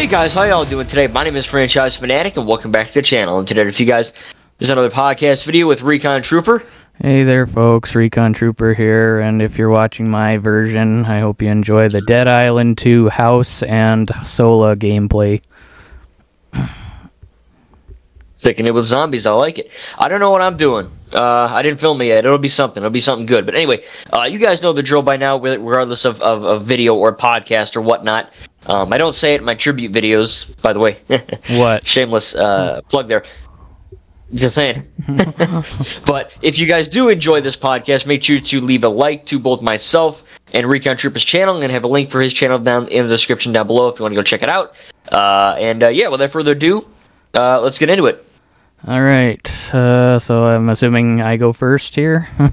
Hey guys, how y'all doing today? My name is Franchise Fanatic, and welcome back to the channel. And today, for you guys, there's another podcast video with Recon Trooper. Hey there, folks. Recon Trooper here, and if you're watching my version, I hope you enjoy the Dead Island 2 house and Sola gameplay. Sticking it with zombies, I like it. I don't know what I'm doing. I didn't film it yet. It'll be something good. But anyway, you guys know the drill by now, regardless of video or podcast or whatnot. I don't say it in my tribute videos, by the way. What? Shameless plug there. Just saying. But if you guys do enjoy this podcast, make sure to leave a like to both myself and Recon Trooper's channel. I'm going to have a link for his channel down in the description down below if you want to go check it out. Yeah, without further ado, let's get into it. All right. So I'm assuming I go first here. Yeah,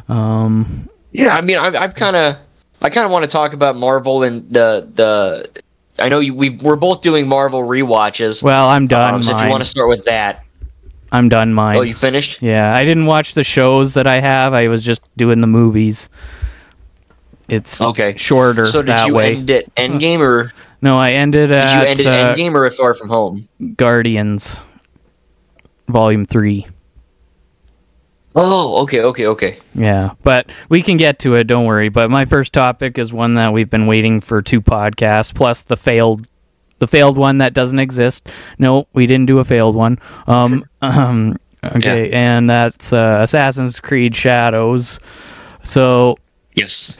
I mean, I kind of want to talk about Marvel and the. I know we're both doing Marvel rewatches. Well, I'm done. So if you want to start with that. I'm done mine. Oh, you finished? Yeah, I didn't watch the shows that I have. I was just doing the movies. It's okay. Shorter so did that you way. end at Endgame or? No, I ended at... Did you end at Endgame or at Far From Home? Guardians. Volume 3. Oh, okay. Yeah, but we can get to it, don't worry. But my first topic is one that we've been waiting for 2 podcasts, plus the failed one that doesn't exist. No, we didn't do a failed one. Okay, yeah. And that's Assassin's Creed Shadows. So, yes.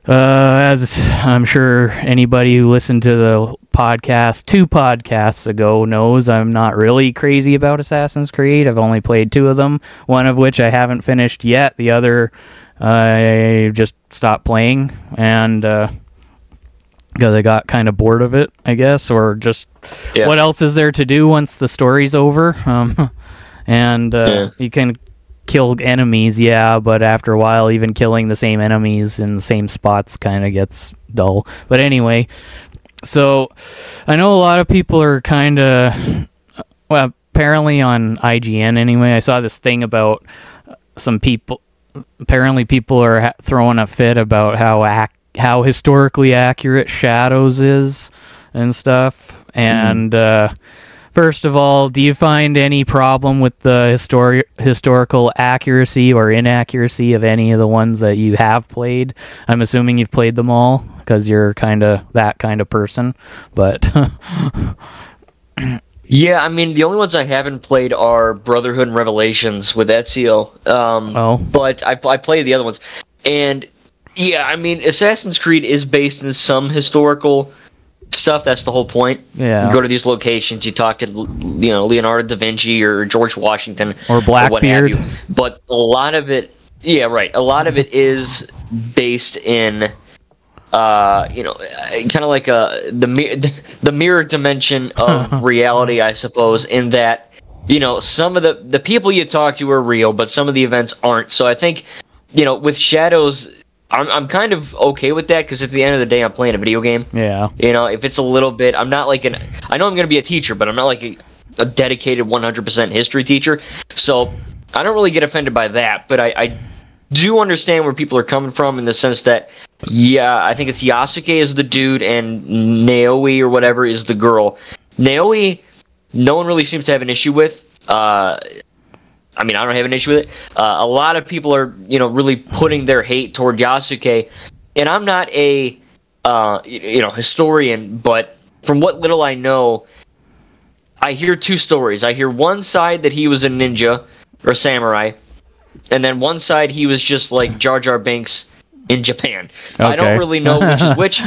As I'm sure anybody who listened to the podcast 2 podcasts ago knows, I'm not really crazy about Assassin's Creed. I've only played 2 of them, one of which I haven't finished yet. The other, I just stopped playing, and because I got kind of bored of it, I guess, or just what else is there to do once the story's over? You can kill enemies, but after a while, even killing the same enemies in the same spots kind of gets dull. But anyway, so I know a lot of people are kind of, well, apparently on IGN anyway, I saw this thing about some people, apparently people are throwing a fit about how historically accurate Shadows is and stuff. And first of all, do you find any problem with the historical accuracy or inaccuracy of any of the ones that you have played? I'm assuming you've played them all because you're kind of that kind of person. But yeah, I mean, the only ones I haven't played are Brotherhood and Revelations with Ezio. But I played the other ones. And yeah, I mean, Assassin's Creed is based in some historical stuff. That's the whole point. Yeah. You go to these locations, you talk to, Leonardo da Vinci or George Washington or Blackbeard. Or what have you. But a lot of it, a lot of it is based in, kind of like the mirror dimension of reality, I suppose. In that, some of the people you talk to are real, but some of the events aren't. So I think, with Shadows, I'm kind of okay with that because at the end of the day, I'm playing a video game. Yeah. If it's a little bit, I'm not like I know I'm going to be a teacher, but I'm not like a dedicated 100% history teacher. So I don't really get offended by that, but I do understand where people are coming from in the sense that, I think it's Yasuke is the dude and Naoi or whatever is the girl. Naoi, no one really seems to have an issue with. I mean, I don't have an issue with it. A lot of people are, really putting their hate toward Yasuke, and I'm not a, historian, but from what little I know, I hear 2 stories. I hear one side that he was a ninja or samurai, and then one side he was just like Jar Jar Binks in Japan. Okay. I don't really know which is which.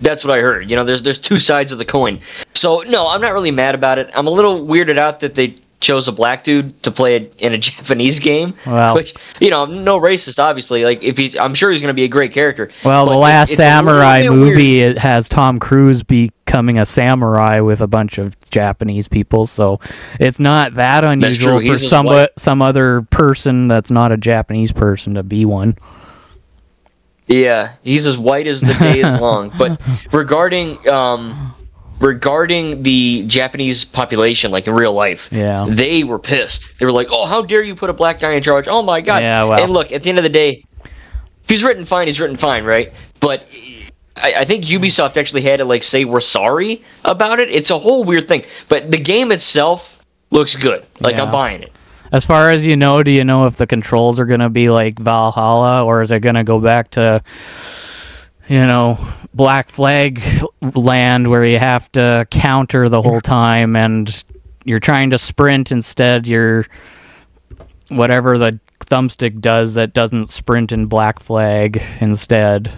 That's what I heard. There's 2 sides of the coin. So no, I'm not really mad about it. I'm a little weirded out that they chose a black dude to play it in a Japanese game, which no racist, obviously. Like I'm sure he's going to be a great character. Well, the last samurai movie, it has Tom Cruise becoming a samurai with a bunch of Japanese people, so it's not that unusual for some other person that's not a Japanese person to be one. Yeah, he's as white as the day is long. But regarding the Japanese population, like in real life, they were pissed. They were like, "Oh, how dare you put a black guy in charge? Oh my god!" Yeah, well. And look, at the end of the day, if he's written fine, right? But I think Ubisoft actually had to like say we're sorry about it. It's a whole weird thing, but the game itself looks good. Like I'm buying it. As far as you know, do you know if the controls are going to be like Valhalla, or is it going to go back to, Black Flag land where you have to counter the whole time and you're trying to sprint instead? You're whatever the thumbstick does that doesn't sprint in Black Flag instead.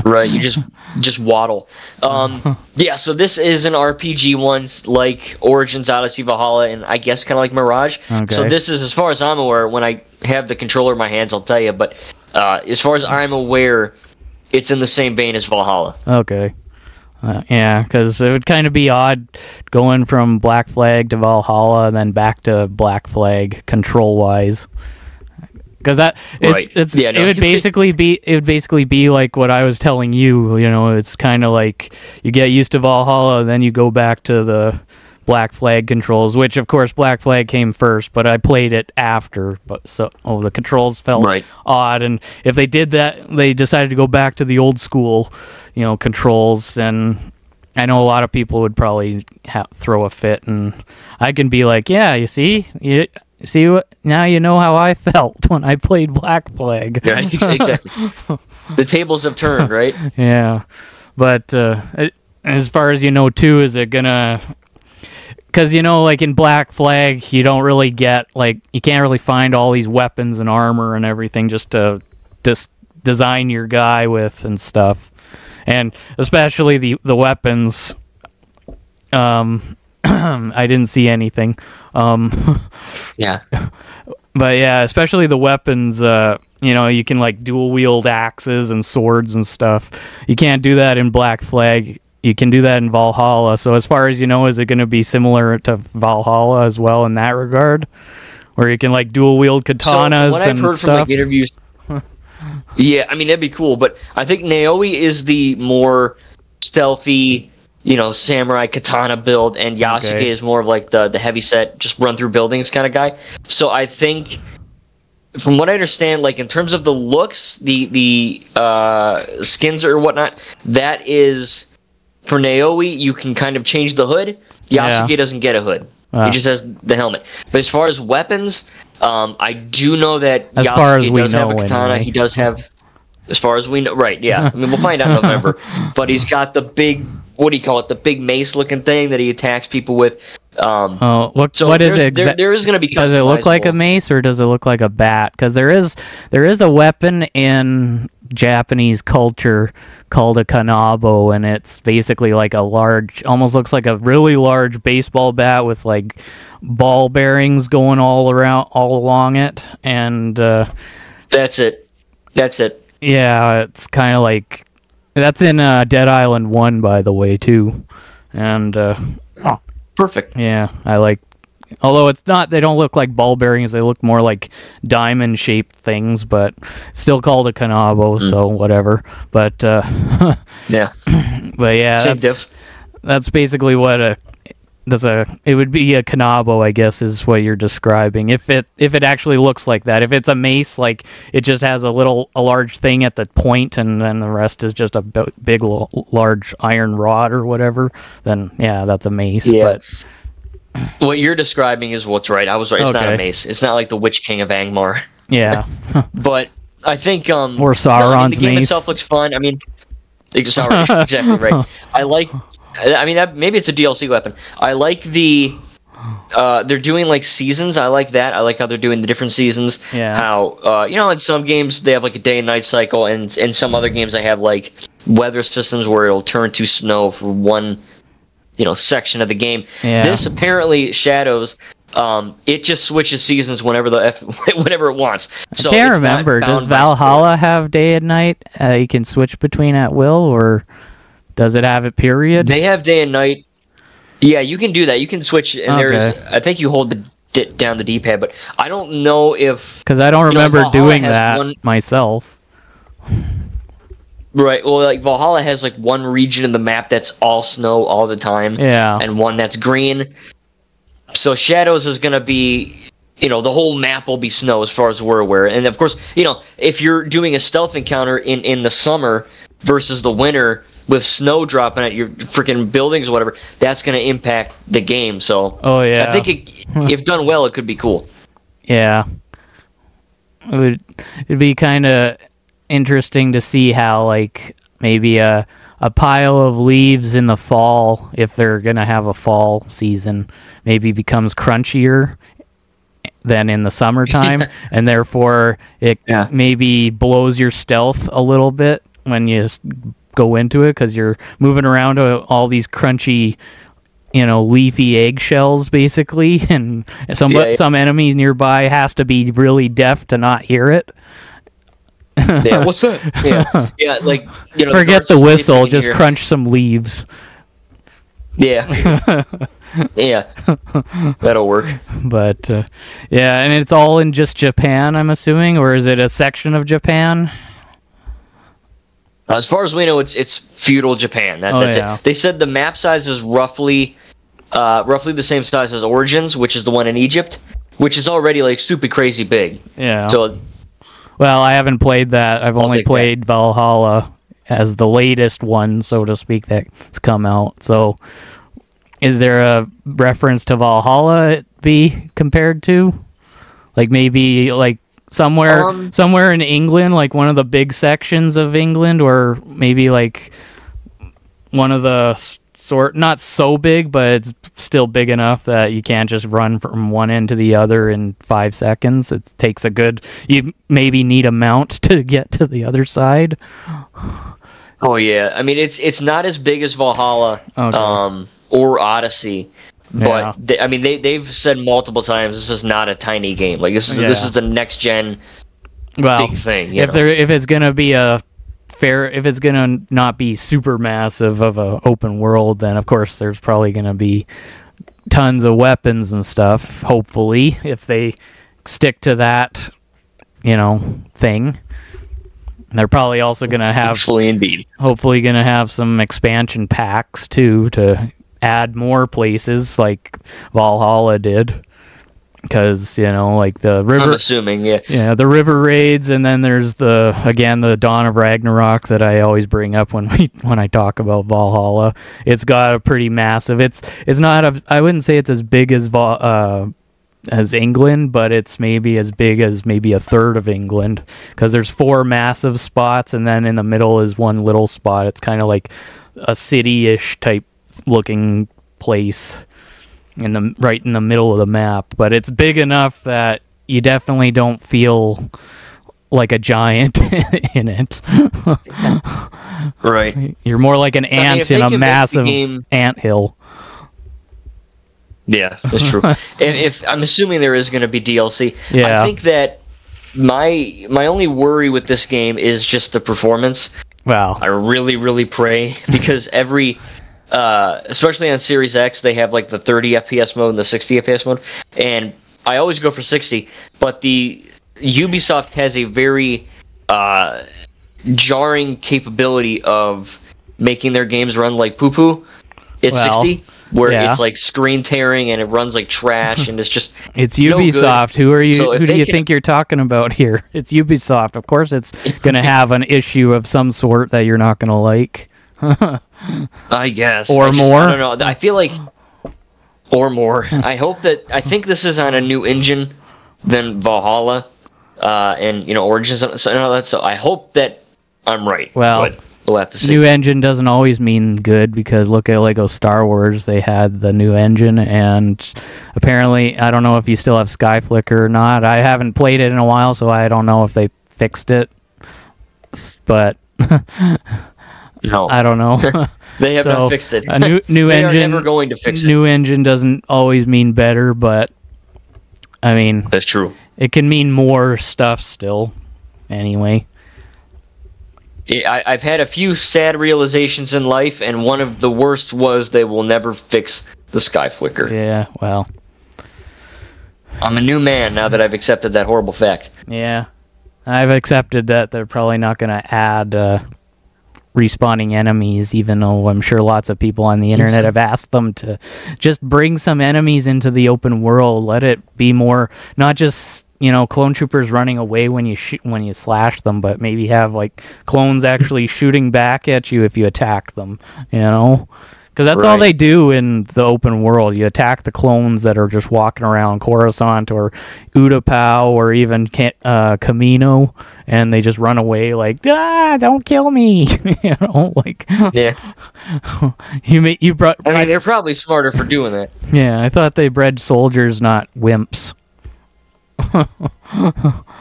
Right, you just waddle. Yeah, so this is an RPG one like Origins, Odyssey, Valhalla, and I guess kind of like Mirage. Okay. So this is, as far as I'm aware, when I have the controller in my hands, I'll tell you, but as far as I'm aware, it's in the same vein as Valhalla. Okay. Yeah, because it would kind of be odd going from Black Flag to Valhalla and then back to Black Flag control-wise. Because it would basically be like what I was telling you. It's kind of like you get used to Valhalla, then you go back to the Black Flag controls, which of course Black Flag came first, but I played it after. But the controls felt odd, and if they did that, they decided to go back to the old school, controls. And I know a lot of people would probably throw a fit, and I can be like, yeah, you see what? Now you know how I felt when I played Black Flag. Yeah, exactly. The tables have turned, right? Yeah, but as far as too, is it gonna? Because like in Black Flag, you don't really get you can't really find all these weapons and armor and everything just to design your guy with and stuff, and especially the weapons. I didn't see anything. Yeah. But yeah, especially the weapons, you can dual wield axes and swords and stuff. You can't do that in Black Flag. You can do that in Valhalla. So as far as is it going to be similar to Valhalla as well in that regard? Where you can dual wield katanas and stuff? So what I've heard from interviews... Yeah, I mean, that'd be cool, but I think Naoe is the more stealthy... samurai katana build, and Yasuke is more of the heavy set, just run through buildings kind of guy. So I think, from what I understand, in terms of the looks, the skins or whatnot, that is for Naoe. You can kind of change the hood. Yasuke doesn't get a hood; he just has the helmet. But as far as weapons, I do know that Yasuke does have a katana. Anyway. He does have, as far as we know, right? Yeah, I mean, we'll find out in November. But he's got the big. What do you call it? The big mace-looking thing that he attacks people with. What is it? There is going to be. Does it look like a mace or does it look like a bat? Because there is a weapon in Japanese culture called a kanabo, and it's basically like a large, almost looks like a really large baseball bat with ball bearings going all along it, and that's it. Yeah, it's kind of like. That's in Dead Island 1, by the way, too. And, perfect. Yeah, although it's not, they don't look like ball bearings, they look more like diamond-shaped things, but still called a kanabo, so whatever. But, yeah. But yeah, that's basically what it would be a kanabo, I guess, is what you're describing. If it actually looks like that. If it's a mace, it just has a large thing at the point, and then the rest is just a big, large iron rod or whatever, then yeah, that's a mace. Yeah. But what you're describing is what's right. I was right. It's not a mace. It's not like the Witch King of Angmar. Yeah. But I think or Sauron's the game mace itself looks fun. I mean, exactly right. I mean, maybe it's a DLC weapon. I like they're doing seasons. I like that. I like how they're doing the different seasons. Yeah. How in some games they have a day and night cycle, and in some other games they have weather systems where it'll turn to snow for one, section of the game. Yeah. This apparently Shadows. It just switches seasons whenever whenever it wants. So I can't remember. Does Valhalla have day and night? You can switch between at will, or does it have a period? They have day and night. Yeah, you can do that. You can switch, and I think you hold down the D-pad, but I don't know if... Because I don't remember doing that myself. Right, well, Valhalla has one region in the map that's all snow all the time. Yeah. And one that's green. So Shadows is going to be... the whole map will be snow as far as we're aware. And of course, if you're doing a stealth encounter in the summer... versus the winter with snow dropping at your freaking buildings or whatever, that's going to impact the game. So Oh yeah. I think if done well, it could be cool. Yeah. It'd be kind of interesting to see how, like, maybe a pile of leaves in the fall, if they're going to have a fall season, maybe becomes crunchier than in the summertime, and therefore it maybe blows your stealth a little bit when you go into it, because you're moving around to all these crunchy, leafy eggshells, basically, and some enemy nearby has to be really deaf to not hear it. Yeah, what's that? Yeah, like, forget the whistle, just crunch some leaves. Yeah. Yeah. That'll work. But, yeah, and it's all in just Japan, I'm assuming, or is it a section of Japan? As far as we know, it's feudal Japan. That's it. They said the map size is roughly the same size as Origins, which is the one in Egypt, which is already like stupid crazy big. Yeah. So, well, I haven't played that. I've only played Valhalla as the latest one, so to speak, that's come out. So, is there a reference to Valhalla it be compared to? Like maybe like somewhere in England, like one of the big sections of England, or maybe like one of the not so big, but it's still big enough that you can't just run from one end to the other in 5 seconds. It takes you maybe need a mount to get to the other side. Oh yeah, I mean it's not as big as Valhalla or Odyssey, but they've said multiple times this is not a tiny game. Like this is the next gen big thing. If it's gonna be if it's gonna not be super massive of a open world, then of course there's probably gonna be tons of weapons and stuff. Hopefully, if they stick to that, thing. They're probably also gonna have hopefully gonna have some expansion packs too to add more places like Valhalla did. Because, like the river... I'm assuming, yeah. Yeah, the river raids, and then there's the Dawn of Ragnarok that I always bring up when I talk about Valhalla. It's got a pretty massive... It's not I wouldn't say it's as big as England, but it's maybe as big as maybe a third of England. Because there's 4 massive spots, and then in the middle is one little spot. It's kind of like a city-ish type looking place. Right in the middle of the map, but it's big enough that you definitely don't feel like a giant in it. Right. You're more like an ant in a massive anthill. Yeah, that's true. if I'm assuming there is going to be DLC, yeah. I think that my only worry with this game is just the performance. Wow. I really, really pray, because especially on Series X, they have like the 30 FPS mode and the 60 FPS mode, and I always go for 60, but the Ubisoft has a very jarring capability of making their games run like poo-poo at 60, where it's like screen tearing and it runs like trash, and it's just it's Ubisoft. Who are you? So who do you think you're talking about here? It's Ubisoft. Of course it's going to have an issue of some sort that you're not going to like. I guess. Or more? I don't know. I feel like... Or more. I think this is on a new engine than Valhalla, and, Origins and all that, so I hope that I'm right. Well, but we'll have to see. New engine doesn't always mean good, because look at Lego Star Wars. They had the new engine, and apparently, I don't know if you still have Skyflicker or not. I haven't played it in a while, so I don't know if they fixed it. But... No, I don't know. They have not fixed it. A new they engine. Are never going to fix it. New engine doesn't always mean better, but I mean, that's true. It can mean more stuff still. Anyway, I've had a few sad realizations in life, and one of the worst was they will never fix the sky flicker. Yeah, well, I'm a new man now that I've accepted that horrible fact. Yeah, I've accepted that they're probably not going to add respawning enemies, even though I'm sure lots of people on the internet have asked them to just bring some enemies into the open world. Let it be more, not just clone troopers running away when you slash them, but maybe have like clones actually shooting back at you if you attack them, because that's all they do in the open world. You attack the clones that are just walking around Coruscant or Utapau or even Camino, and they just run away like, don't kill me. Yeah. you brought. I mean, they're probably smarter for doing that. Yeah, I thought they bred soldiers, not wimps. In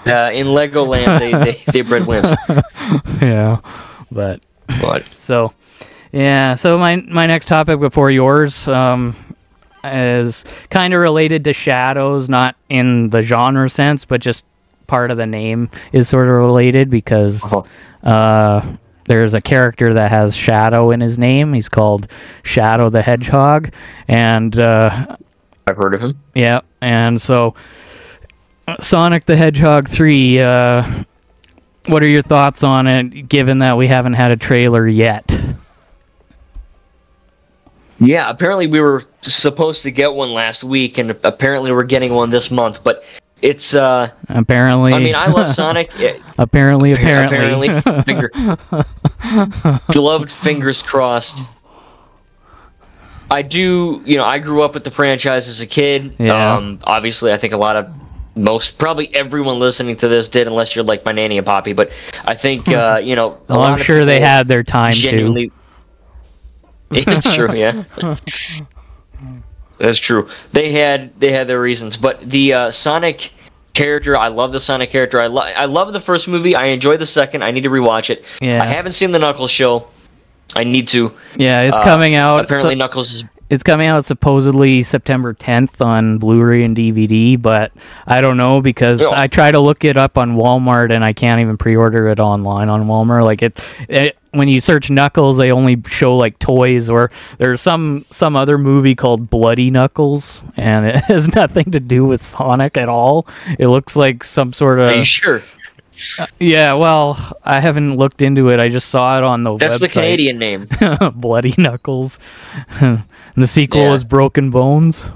Legoland, they bred wimps. Yeah, but so. Yeah, so my next topic before yours is kind of related to Shadows, not in the genre sense, but just part of the name is sort of related because there's a character that has Shadow in his name. He's called Shadow the Hedgehog, and I've heard of him. Yeah, and so Sonic the Hedgehog 3, what are your thoughts on it, given that we haven't had a trailer yet? Yeah, apparently we were supposed to get one last week, and apparently we're getting one this month. But it's apparently. I mean, I love Sonic. Apparently. Gloved fingers crossed. I do. I grew up with the franchise as a kid. Yeah. Obviously, I think probably everyone listening to this did, unless you're like my nanny and poppy. But I think I'm sure they had their time too. It's true, yeah. That's true. They had their reasons, but the Sonic character, I love the Sonic character. I love the first movie. I enjoy the second. I need to rewatch it. Yeah. I haven't seen the Knuckles show. I need to. Yeah, it's coming out. Apparently, Knuckles is. It's coming out supposedly September 10th on Blu-ray and DVD, but I don't know because I try to look it up on Walmart and I can't even pre-order it online on Walmart. Like when you search Knuckles, they only show like toys, or there's some other movie called Bloody Knuckles, and it has nothing to do with Sonic at all. It looks like some sort of. Are you sure? Yeah, well, I haven't looked into it. I just saw it on the website. That's the Canadian name. Bloody Knuckles. The sequel is Broken Bones.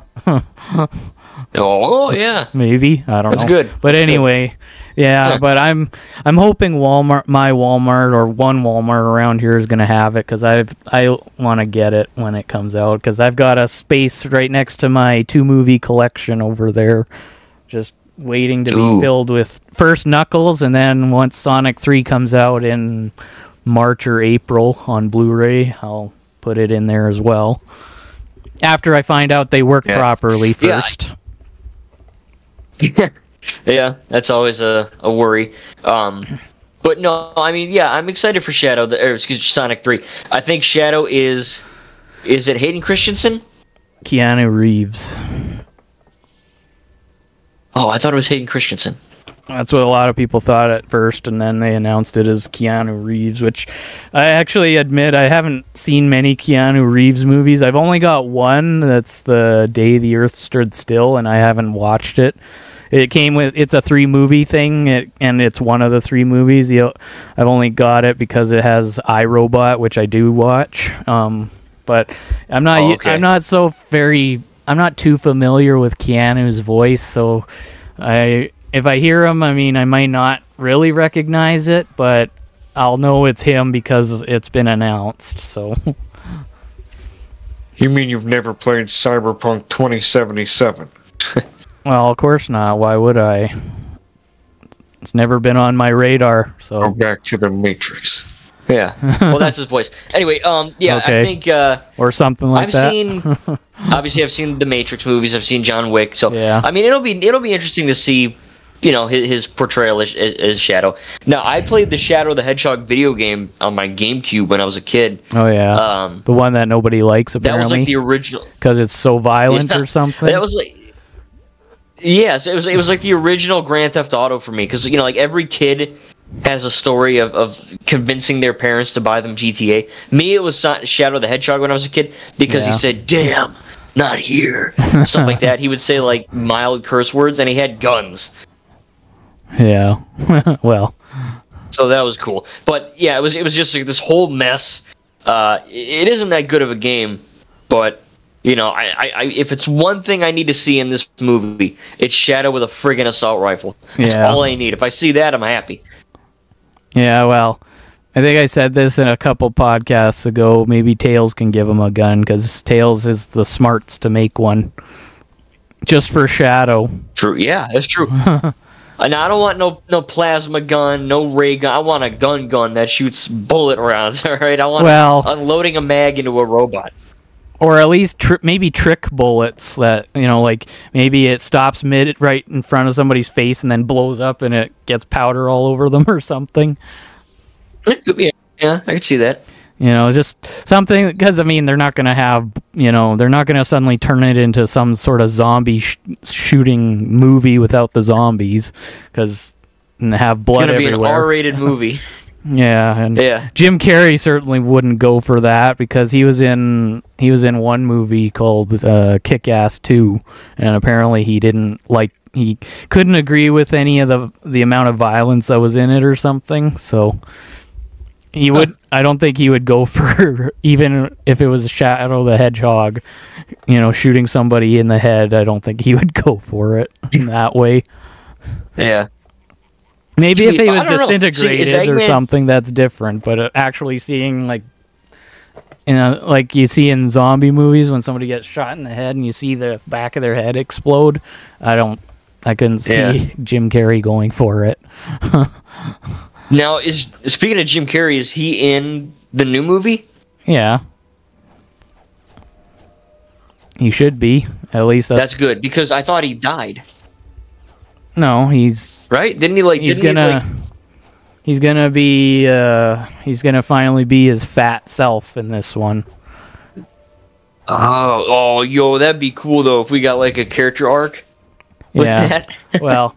Oh, yeah. Maybe. I don't know. That's good. But anyway, yeah, but I'm hoping my Walmart or one Walmart around here is going to have it because I want to get it when it comes out because I've got a space right next to my 2-movie collection over there just waiting to be filled with first Knuckles, and then once Sonic 3 comes out in March or April on Blu-ray, I'll put it in there as well. After I find out they work properly first. Yeah, that's always a worry. But no, I mean, yeah, I'm excited for Sonic 3. I think Shadow is it Hayden Christensen? Keanu Reeves. Oh, I thought it was Hayden Christensen. That's what a lot of people thought at first, and then they announced it as Keanu Reeves, which I actually admit I haven't seen many Keanu Reeves movies. I've only got one, that's The Day the Earth Stood Still, and I haven't watched it. It's a 3-movie thing, and it's one of the 3 movies. I've only got it because it has iRobot, which I do watch. But I'm not too familiar with Keanu's voice, so if I hear him, I mean, I might not really recognize it, but I'll know it's him because it's been announced, so. You mean you've never played Cyberpunk 2077? Well, of course not. Why would I? It's never been on my radar, so. Go back to the Matrix. Yeah. Well, that's his voice. Anyway, okay. I think or something like Obviously, I've seen the Matrix movies. I've seen John Wick. So yeah. I mean, it'll be interesting to see, his portrayal as Shadow. Now, I played the Shadow the Hedgehog video game on my GameCube when I was a kid. Oh yeah. The one that nobody likes apparently. That was like the original because it's so violent or something. That was like. Yes, it was like the original Grand Theft Auto for me because like every kid has a story of convincing their parents to buy them GTA. Me, it was Shadow the Hedgehog when I was a kid because he said, "Damn, not here," stuff like that. He would say like mild curse words, and he had guns. Yeah, well, so that was cool. But yeah, it was just like this whole mess. It isn't that good of a game, but You know, if it's one thing I need to see in this movie, it's Shadow with a friggin' assault rifle. That's all I need. If I see that, I'm happy. Yeah, well, I think I said this in a couple podcasts ago. Maybe Tails can give him a gun, because Tails is the smarts to make one. Just for Shadow. True, yeah, that's true. And I don't want no plasma gun, no ray gun. I want a gun that shoots bullet rounds, alright? I want unloading a mag into a robot. Or at least maybe trick bullets that, you know, like maybe it stops right in front of somebody's face and then blows up and it gets powder all over them or something. Yeah, I could see that. You know, just something, because, I mean, they're not going to have, you know, they're not going to suddenly turn it into some sort of zombie shooting movie without the zombies, because have blood everywhere. It's going to be an R-rated movie. Yeah, and Jim Carrey certainly wouldn't go for that, because he was in one movie called Kick-Ass 2, and apparently he couldn't agree with any of the amount of violence that was in it or something, so I don't think he would go for, even if it was Shadow the Hedgehog, you know, shooting somebody in the head. I don't think he would go for it in that way. Yeah. Maybe if he was disintegrated or something, that's different. But actually seeing, like, you know, like you see in zombie movies when somebody gets shot in the head and you see the back of their head explode, I couldn't see Jim Carrey going for it. Now, speaking of Jim Carrey, is he in the new movie? Yeah. He should be. At least that's good, because I thought he died. No, he's... Right? Didn't he, like... He's gonna finally be his fat self in this one. Yo, that'd be cool, though, if we got, like, a character arc with that. Well...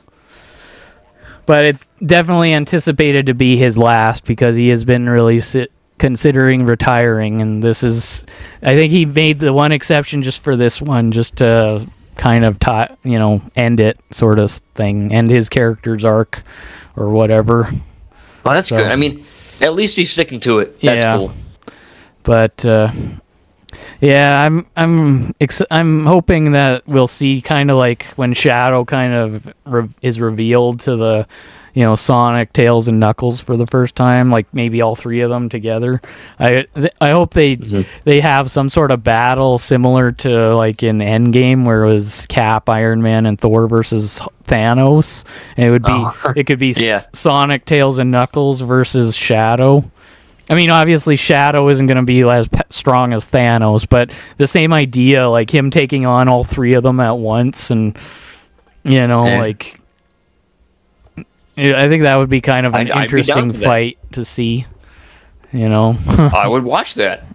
But it's definitely anticipated to be his last, because he has been really considering retiring, and this is... I think he made the one exception just for this one, just to kind of, end it, sort of thing, end his character's arc, or whatever. Well, that's good. I mean, at least he's sticking to it. That's cool. But, I'm hoping that we'll see kind of like when Shadow kind of is revealed to the, Sonic, Tails, and Knuckles for the first time, like maybe all three of them together. I hope they have some sort of battle similar to like in Endgame, where it was Cap, Iron Man, and Thor versus Thanos. And it could be Sonic, Tails, and Knuckles versus Shadow. I mean, obviously, Shadow isn't going to be as strong as Thanos, but the same idea, like him taking on all three of them at once, and, like... I think that would be kind of an interesting fight to see, I would watch that.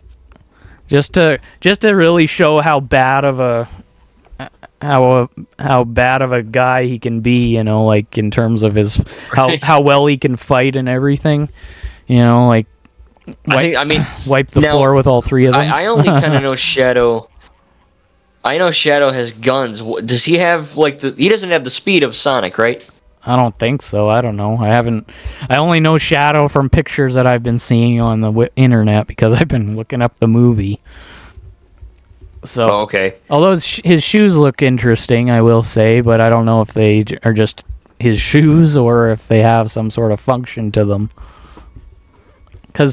Just to really show how bad of a guy he can be, like in terms of his how well he can fight and everything, like wipe the floor with all three of them. I only kind of know Shadow. I know Shadow has guns. Does he have he doesn't have the speed of Sonic, right? I don't think so. I don't know. I only know Shadow from pictures that I've been seeing on the internet, because I've been looking up the movie. So, okay. Although his shoes look interesting, I will say, but I don't know if they are just his shoes or if they have some sort of function to them.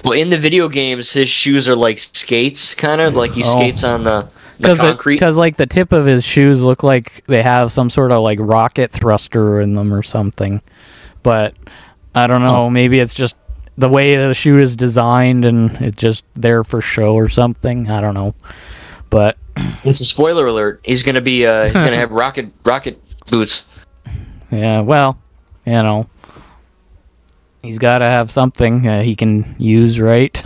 Well, in the video games, his shoes are like skates, kind of like he skates on the concrete. Because like the tip of his shoes look like they have some sort of like rocket thruster in them or something. But I don't know. Maybe it's just the way the shoe is designed, and it's just there for show or something. I don't know. But it's a spoiler alert. He's gonna be he's gonna have rocket boots. Yeah. Well, he's got to have something he can use, right?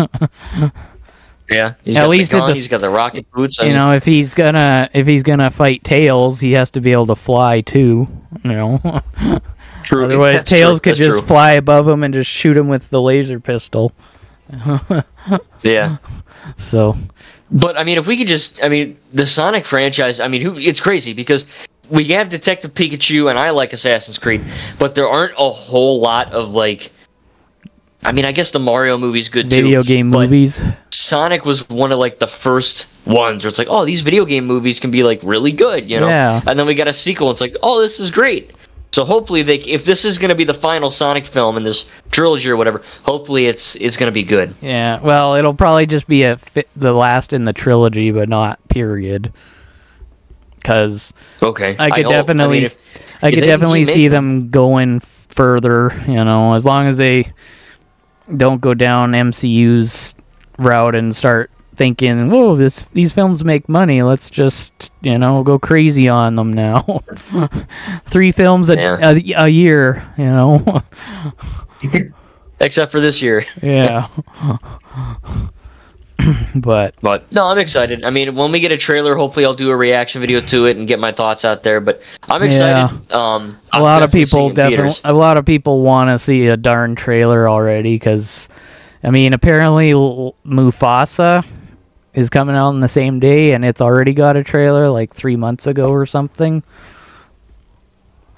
Yeah, at least he's got the rocket boots. If he's gonna fight Tails, he has to be able to fly too. True. Otherwise, Tails could just fly above him and just shoot him with the laser pistol. Yeah. So. But I mean, if we could the Sonic franchise. I mean, it's crazy because we have Detective Pikachu, and I like Assassin's Creed, but there aren't a whole lot of I guess the Mario movie's good too. Video game movies. Sonic was one of like the first ones where it's like, oh, these video game movies can be like really good, you know? Yeah. And then we got a sequel. It's like, oh, this is great. So hopefully if this is going to be the final Sonic film in this trilogy or whatever, hopefully it's going to be good. Yeah, well, it'll probably just be the last in the trilogy, but not period. Because okay, I could definitely see them going further. You know, as long as they don't go down MCU's route and start thinking, whoa, these films make money, let's just, you know, go crazy on them now. 3 films a year, you know. Except for this year. Yeah. but no, I'm excited. I mean, when we get a trailer, hopefully I'll do a reaction video to it and get my thoughts out there, but I'm excited. A lot of people want to see a darn trailer already, because I mean, apparently Mufasa is coming out on the same day, and it's already got a trailer like 3 months ago or something.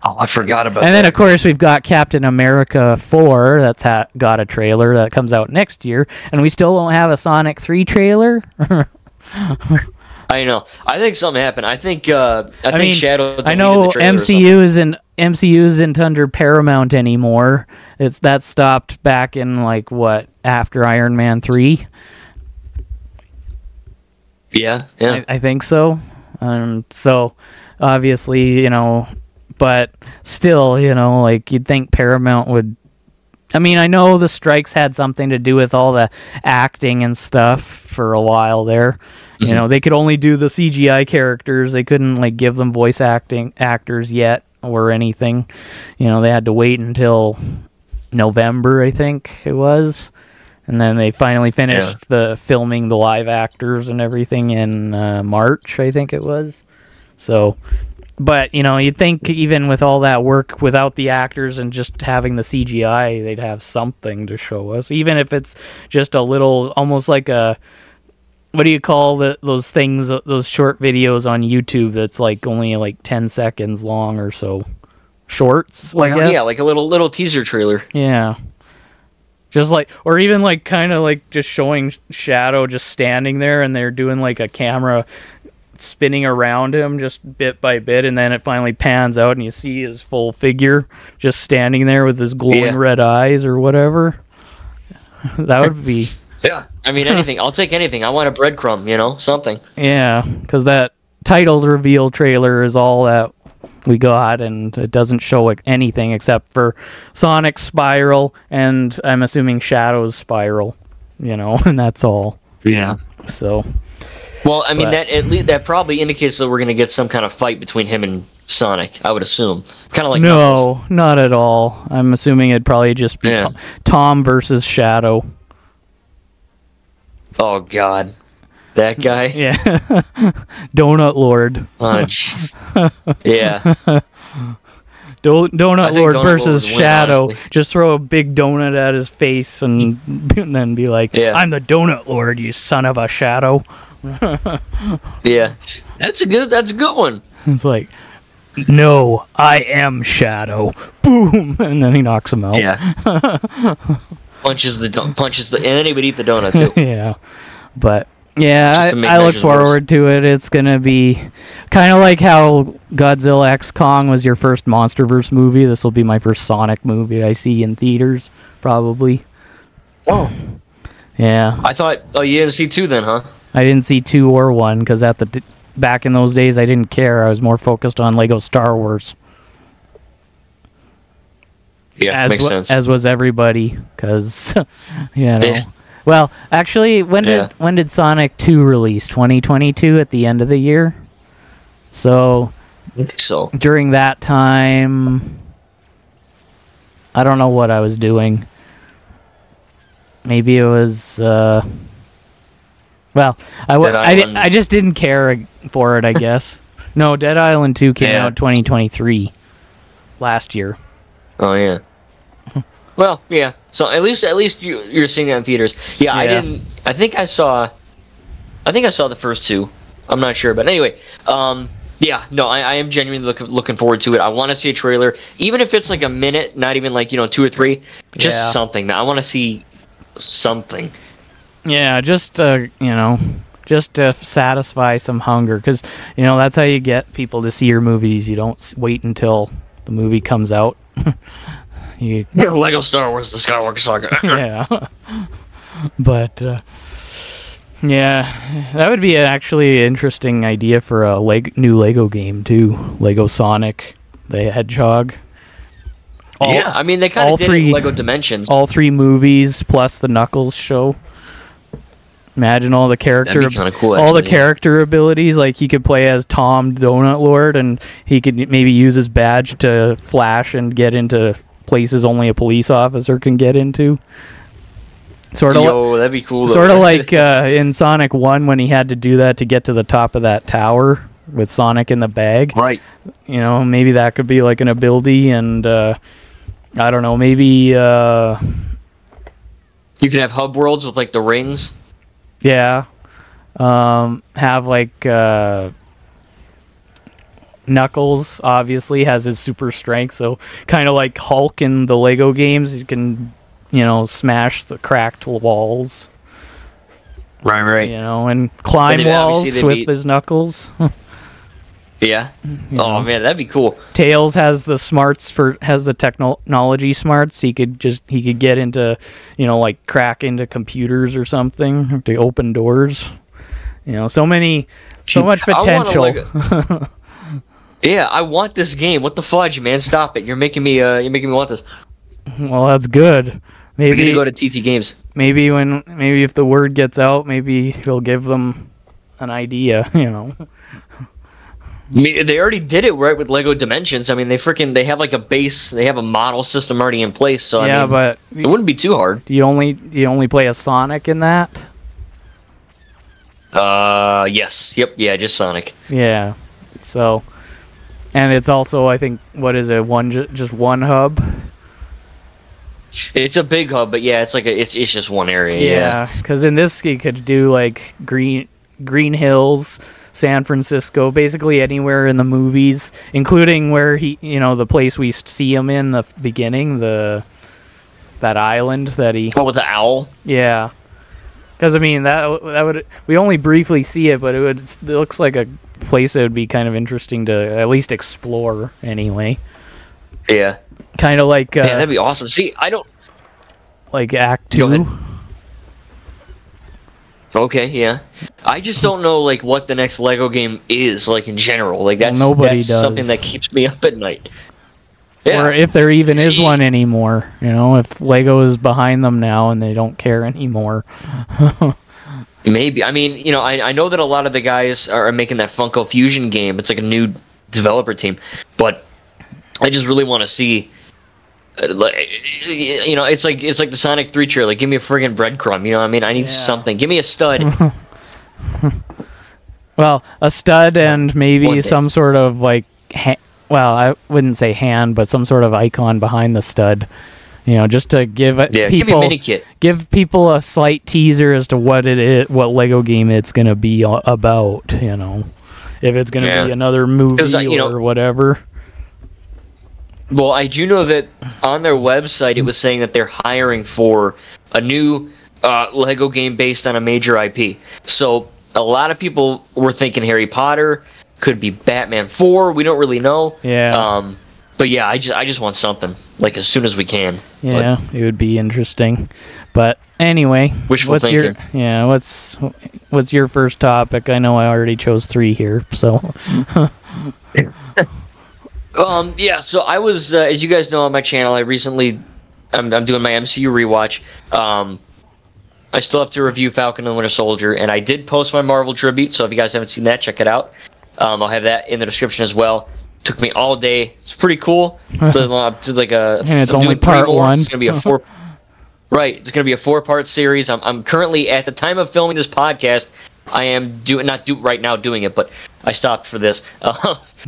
Oh, I forgot about that. And then, of course, we've got Captain America 4 that's got a trailer that comes out next year, and we still don't have a Sonic 3 trailer. I know. I think something happened. I think Shadow. I know MCU isn't under Paramount anymore. That stopped back in like after Iron Man 3. Yeah. I think so. So obviously, you know, but still, you know, like you'd think Paramount would. I mean, I know the strikes had something to do with all the acting and stuff for a while there. Mm-hmm. You know, they could only do the CGI characters. They couldn't like give them voice actors yet or anything. You know, they had to wait until November, I think it was. And then they finally finished filming the live actors and everything in March, I think it was. So, but, you know, you'd think even with all that work without the actors and just having the CGI, they'd have something to show us. Even if it's just a little, almost like a, what do you call those things, those short videos on YouTube that's like only like 10 seconds long or so? Shorts, I guess? Yeah, like a little teaser trailer. Yeah. Just like, or even like kind of like just showing Shadow just standing there, and they're doing like a camera spinning around him just bit by bit, and then it finally pans out and you see his full figure just standing there with his glowing red eyes or whatever. That would be... Yeah, I mean, anything. I'll take anything. I want a breadcrumb, you know, something. Yeah, because that title reveal trailer is all that we got, and it doesn't show anything except for Sonic's spiral, and I'm assuming Shadow's spiral, you know, and that's all. Yeah. So... Well, I mean, that probably indicates that we're going to get some kind of fight between him and Sonic, I would assume. Kind of like No, not at all. I'm assuming it'd probably just be Tom versus Shadow. Oh, God. That guy? Yeah. Donut Lord. Oh, jeez. Yeah. Donut Lord versus Shadow. Just throw a big donut at his face and then be like, I'm the Donut Lord, you son of a Shadow. Yeah. That's a good one. It's like, no, I am Shadow. Boom! And then he knocks him out. Yeah. punches the and then he would eat the donut too. Yeah. But yeah, I look forward to it. It's gonna be kind of like how Godzilla X Kong was your first MonsterVerse movie. This will be my first Sonic movie I see in theaters, probably. Oh. Yeah. I thought. Oh, you didn't see 2 then, huh? I didn't see 2 or 1 because back in those days I didn't care. I was more focused on Lego Star Wars. Yeah, makes sense. As was everybody, because you know. Yeah. Well, actually, when did Sonic 2 release? 2022 at the end of the year. So, I think so. During that time, I don't know what I was doing. Maybe it was. Well, I just didn't care for it, I guess. No, Dead Island 2 came out 2023 last year. Oh yeah. Well, yeah. So at least you're seeing that in theaters. Yeah, I think I saw the first 2. I'm not sure, but anyway, yeah. No, I am genuinely looking forward to it. I want to see a trailer, even if it's like a minute, not even like 2 or 3, just something. I want to see something. Yeah, just just to satisfy some hunger, because that's how you get people to see your movies. You don't wait until the movie comes out. Lego Star Wars: The Skywalker Saga. Yeah, but yeah, that would be actually an interesting idea for a new Lego game too. Lego Sonic the Hedgehog. Yeah, I mean they kind of did it in Lego Dimensions. All 3 movies plus the Knuckles show. Imagine all the character, cool, all the character abilities. Like he could play as Tom Donut Lord, and he could maybe use his badge to flash and get into places only a police officer can get into. That'd be cool. Sort of like in Sonic 1 when he had to do that to get to the top of that tower with Sonic in the bag. Right. Maybe that could be like an ability, and I don't know, maybe you can have hub worlds with like the rings. Yeah. Have like Knuckles obviously has his super strength, so kind of like Hulk in the Lego games, you can smash the cracked walls. Right. And climb walls with his knuckles. Yeah. Oh man, that'd be cool. Tails has the technology smarts. He could get into, like crack into computers or something to open doors. So much potential. Yeah, I want this game. What the fudge, man? Stop it! You're making me want this. Well, that's good. Maybe we need to go to TT Games. Maybe if the word gets out, maybe he'll give them an idea. They already did it right with Lego Dimensions. I mean, they have like a base, they have a model system already in place. So yeah, but it wouldn't be too hard. Do you only play a Sonic in that? Yes, yep, yeah, just Sonic. Yeah, so, and it's also I think just one hub. It's a big hub, but yeah, it's just one area. Yeah, because in this you could do like Green Hills, San Francisco, basically anywhere in the movies, including where the place we see him in the beginning, that island that he. Oh, with the owl. Yeah, because I mean that would we only briefly see it, but it looks like a place that would be kind of interesting to at least explore anyway. Yeah. Kind of like. Yeah, that'd be awesome. See, I don't. Like Act 2. Okay, yeah. I just don't know like what the next Lego game is like in general. Like that's something that keeps me up at night. Yeah. Or if there even is one anymore. If Lego is behind them now and they don't care anymore. Maybe. I mean, I know that a lot of the guys are making that Funko Fusion game. It's like a new developer team, but I just really want to see. It's like the Sonic 3 trailer. Like, give me a friggin' breadcrumb. I mean, I need something. Give me a stud. Well, a stud and maybe some sort of like, well, I wouldn't say hand, but some sort of icon behind the stud. Just to give give me a mini kit. Give people a slight teaser as to what it is, what Lego game it's gonna be about. If it's gonna be another movie or whatever. Well, I do know that on their website it was saying that they're hiring for a new Lego game based on a major IP. So a lot of people were thinking Harry Potter, could be Batman 4. We don't really know. Yeah. But yeah, I just want something like as soon as we can. Yeah, it would be interesting. But anyway, wishful thinking. What's your first topic? I know I already chose 3 here, so. Yeah, so I was, as you guys know on my channel, I'm doing my MCU rewatch. I still have to review Falcon and Winter Soldier, and I did post my Marvel tribute, so if you guys haven't seen that, check it out. I'll have that in the description as well. Took me all day. It's pretty cool. It's only part 1. It's gonna be a 4. Right, it's gonna be a 4-part series. I'm currently at the time of filming this podcast. I am right now doing it, but I stopped for this.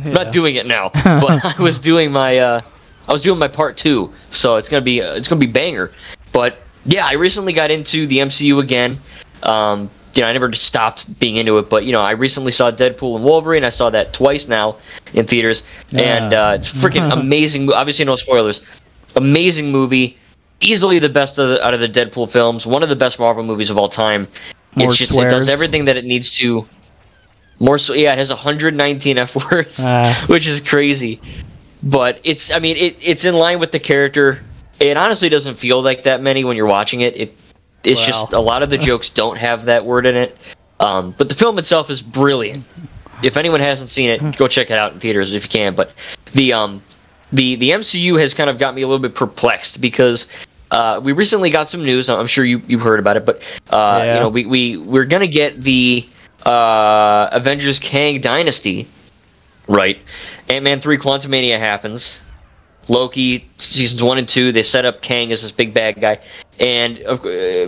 Not doing it now, but I was doing my part 2, so it's gonna be banger. But yeah, I recently got into the MCU again. I never stopped being into it, but I recently saw Deadpool and Wolverine. I saw that twice now in theaters, and it's freaking amazing. Obviously, no spoilers. Amazing movie. easily the best out of the Deadpool films. One of the best Marvel movies of all time. More It's just swears. it does everything that it needs to. More so, yeah. It has 119 F words, which is crazy. But it's in line with the character. It honestly doesn't feel like that many when you're watching it. It's just a lot of the jokes don't have that word in it. But the film itself is brilliant. If anyone hasn't seen it, go check it out in theaters if you can. But the MCU has kind of got me a little bit perplexed because we recently got some news. I'm sure you've heard about it, but we're gonna get the Avengers Kang Dynasty, right? Ant-Man 3 Quantumania happens. Loki seasons 1 and 2, they set up Kang as this big bad guy, and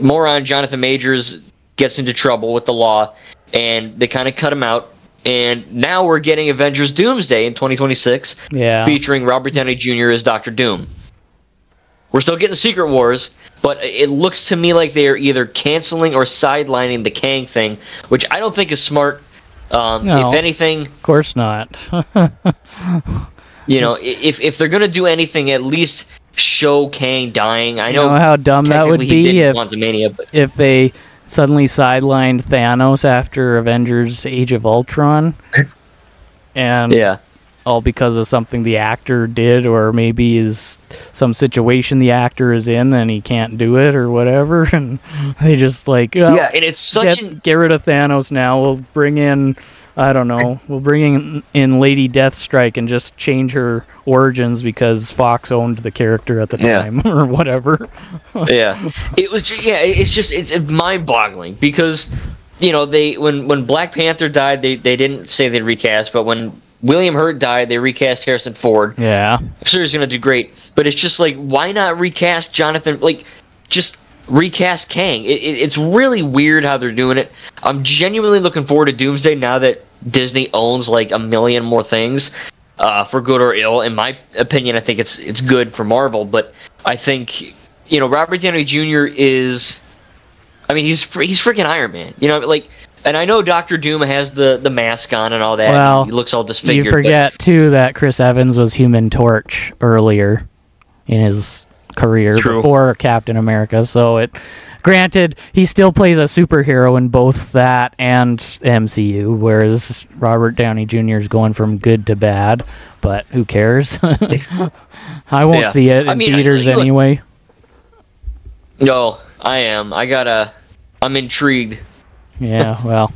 moron Jonathan Majors gets into trouble with the law, and they kind of cut him out. And now we're getting Avengers Doomsday in 2026, featuring Robert Downey Jr. as Dr. Doom. We're still getting Secret Wars, but it looks to me like they are either canceling or sidelining the Kang thing, which I don't think is smart. No, if anything, of course not. If they're gonna do anything, at least show Kang dying. I know how dumb that would be if they suddenly sidelined Thanos after Avengers Age of Ultron, and all because of something the actor did, or maybe is some situation the actor is in and he can't do it or whatever, and they just and it's such get rid of Thanos now. We'll bring in. I don't know. We'll bring in Lady Deathstrike and just change her origins because Fox owned the character at the time or whatever. It's mind-boggling because when Black Panther died, they didn't say they'd recast, but when William Hurt died, they recast Harrison Ford. Yeah, I'm sure he's gonna do great, but it's just like, why not recast Jonathan? Like, just recast Kang. It's really weird how they're doing it. I'm genuinely looking forward to Doomsday now that Disney owns like a million more things, for good or ill. In my opinion, I think it's good for Marvel, but I think Robert Downey Jr. is, he's freaking Iron Man. And I know Dr. Doom has the mask on and all that. Well, he looks all disfigured. You forget too that Chris Evans was Human Torch earlier in his career before Captain America, so granted, he still plays a superhero in both that and MCU, whereas Robert Downey Jr. is going from good to bad, but who cares? I won't see it in theaters anyway. No, I am. I'm intrigued. Yeah, well,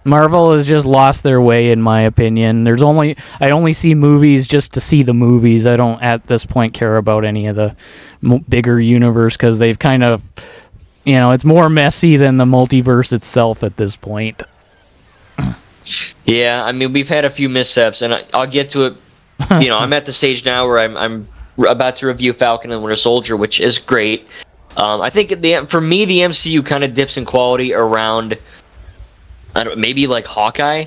Marvel has just lost their way, in my opinion. I only see movies just to see the movies. I don't, at this point, care about any of the bigger universe, because they've kind of, it's more messy than the multiverse itself at this point. Yeah, we've had a few missteps, and I'll get to it. I'm at the stage now where I'm about to review Falcon and Winter Soldier, which is great. I think for me, the MCU kind of dips in quality around, maybe like Hawkeye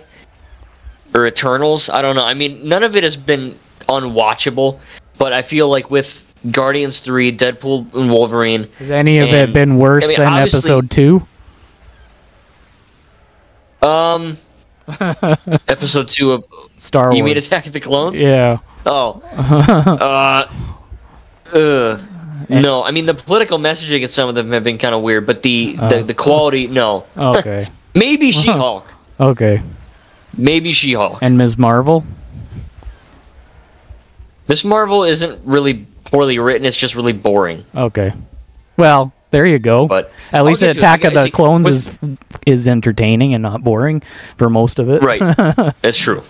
or Eternals. I don't know. None of it has been unwatchable, but I feel like with Guardians 3, Deadpool and Wolverine, has any of it been worse than Episode 2? Episode 2 of Star Wars. You mean Attack of the Clones? Yeah. Oh. No, the political messaging in some of them have been kind of weird, but the quality, no. Okay. Maybe She-Hulk. Okay. Maybe She-Hulk. And Ms. Marvel? Ms. Marvel isn't really poorly written, it's just really boring. Okay. Well, there you go. But at least Attack of the Clones is entertaining and not boring for most of it. Right. That's true.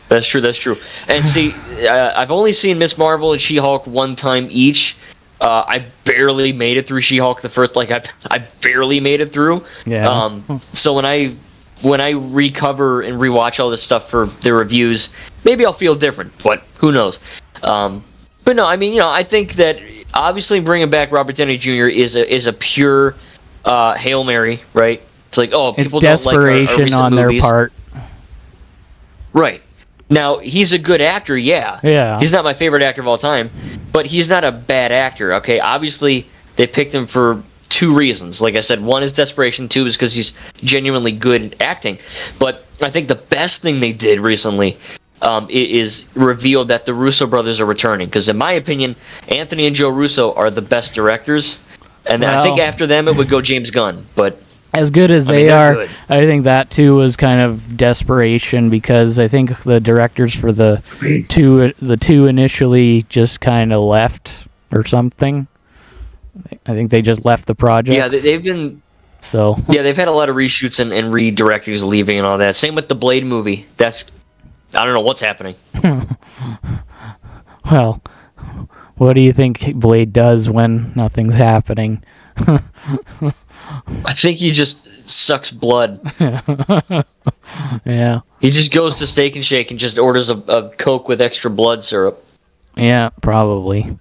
That's true. And see, I've only seen Ms. Marvel and She-Hulk one time each. I barely made it through She-Hulk the first, I barely made it through. Yeah. So when I recover and rewatch all this stuff for the reviews, maybe I'll feel different, but who knows? But no, I think that obviously bringing back Robert Downey Jr. is a pure Hail Mary, right? It's like, people it's don't like our desperation on movies. Their part. Right. Now, he's a good actor, yeah. He's not my favorite actor of all time, but he's not a bad actor, okay? Obviously, they picked him for two reasons. Like I said, one is desperation, two is because he's genuinely good at acting. But I think the best thing they did recently it is revealed that the Russo brothers are returning. Because in my opinion, Anthony and Joe Russo are the best directors, and I think after them it would go James Gunn. But as good as they are, good. I think that too was kind of desperation, because I think the directors for the two initially just kind of left or something. I think they just left the project. Yeah, they've been. So yeah, they've had a lot of reshoots and redirectors leaving and all that. Same with the Blade movie. I don't know what's happening. Well, what do you think Blade does when nothing's happening? I think he just sucks blood. Yeah. He just goes to Steak and Shake and just orders a Coke with extra blood syrup. Yeah, probably.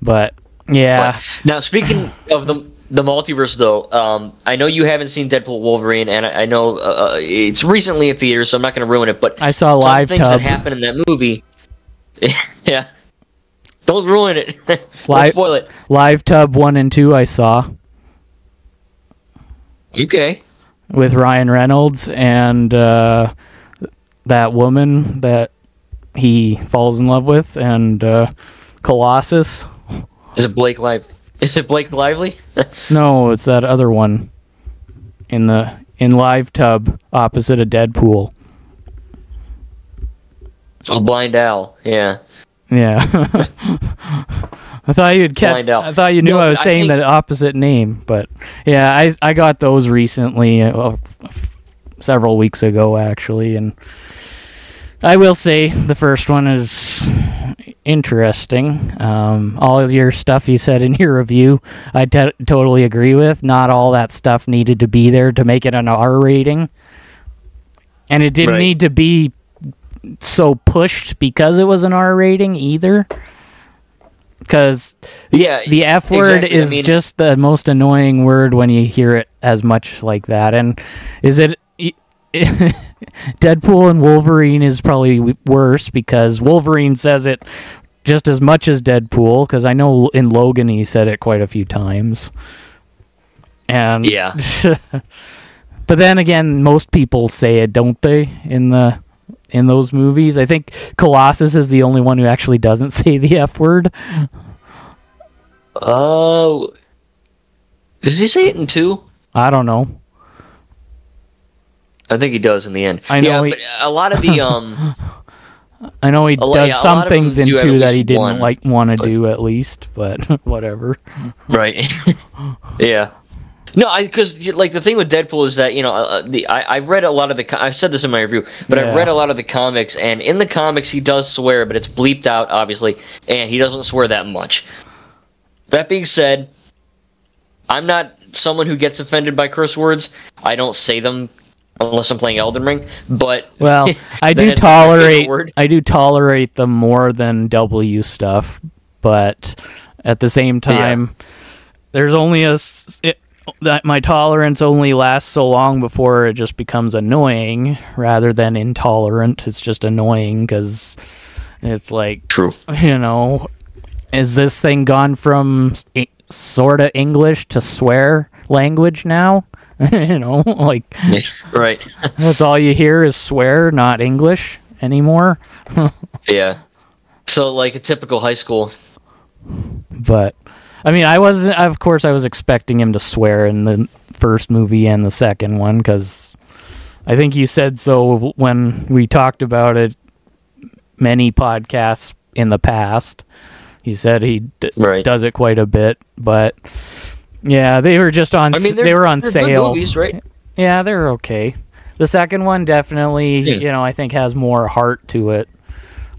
But yeah. Now, speaking of the multiverse, though, I know you haven't seen Deadpool Wolverine, and I know it's recently in theaters, so I'm not going to ruin it. But I saw Live some things Tub that happen in that movie. Yeah. Don't ruin it. Don't spoil it. Live Tub 1 and 2 I saw. Okay. With Ryan Reynolds and that woman that he falls in love with, and Colossus. Is it Blake Lively? Is it Blake Lively? No, it's that other one in Live Tub opposite of Deadpool. Oh, Blind Al. Yeah. Yeah. I thought you'd I thought you knew I was saying the opposite name, but yeah, I got those recently, several weeks ago actually, and I will say the first one is interesting. All of your stuff you said in your review, I totally agree with. Not all that stuff needed to be there to make it an R rating, and it didn't need to be so pushed because it was an R rating either. Because the F word is just the most annoying word when you hear it as much like that. And is it Deadpool and Wolverine is probably worse, because Wolverine says it just as much as Deadpool, because I know in Logan he said it quite a few times. And yeah. But then again, most people say it, don't they, in those movies? I think Colossus is the only one who actually doesn't say the F word. Oh. Does he say it in 2? I don't know. I think he does in the end. I know but a lot of the I know he does some things in 2 that he didn't want to do at least, but whatever. Right. Yeah. No, because the thing with Deadpool is that I've read a lot of I've said this in my review, but I've read a lot of the comics, and in the comics he does swear, but it's bleeped out obviously, and he doesn't swear that much. That being said, I'm not someone who gets offended by curse words. I don't say them unless I'm playing Elden Ring, but I do tolerate them more than W stuff, but at the same time, there's only that my tolerance only lasts so long before it just becomes annoying rather than intolerant. It's just annoying because it's like, true. Is this thing gone from sort of English to swear language now? Right. That's all you hear is swear, not English anymore. Yeah. So like a typical high school. But I mean, I was expecting him to swear in the first movie and the second one, because I think you said so when we talked about it many podcasts in the past. He said he does it quite a bit, but yeah, they were just on. They were on sale. Good movies, right? Yeah, they're okay. The second one definitely, I think has more heart to it,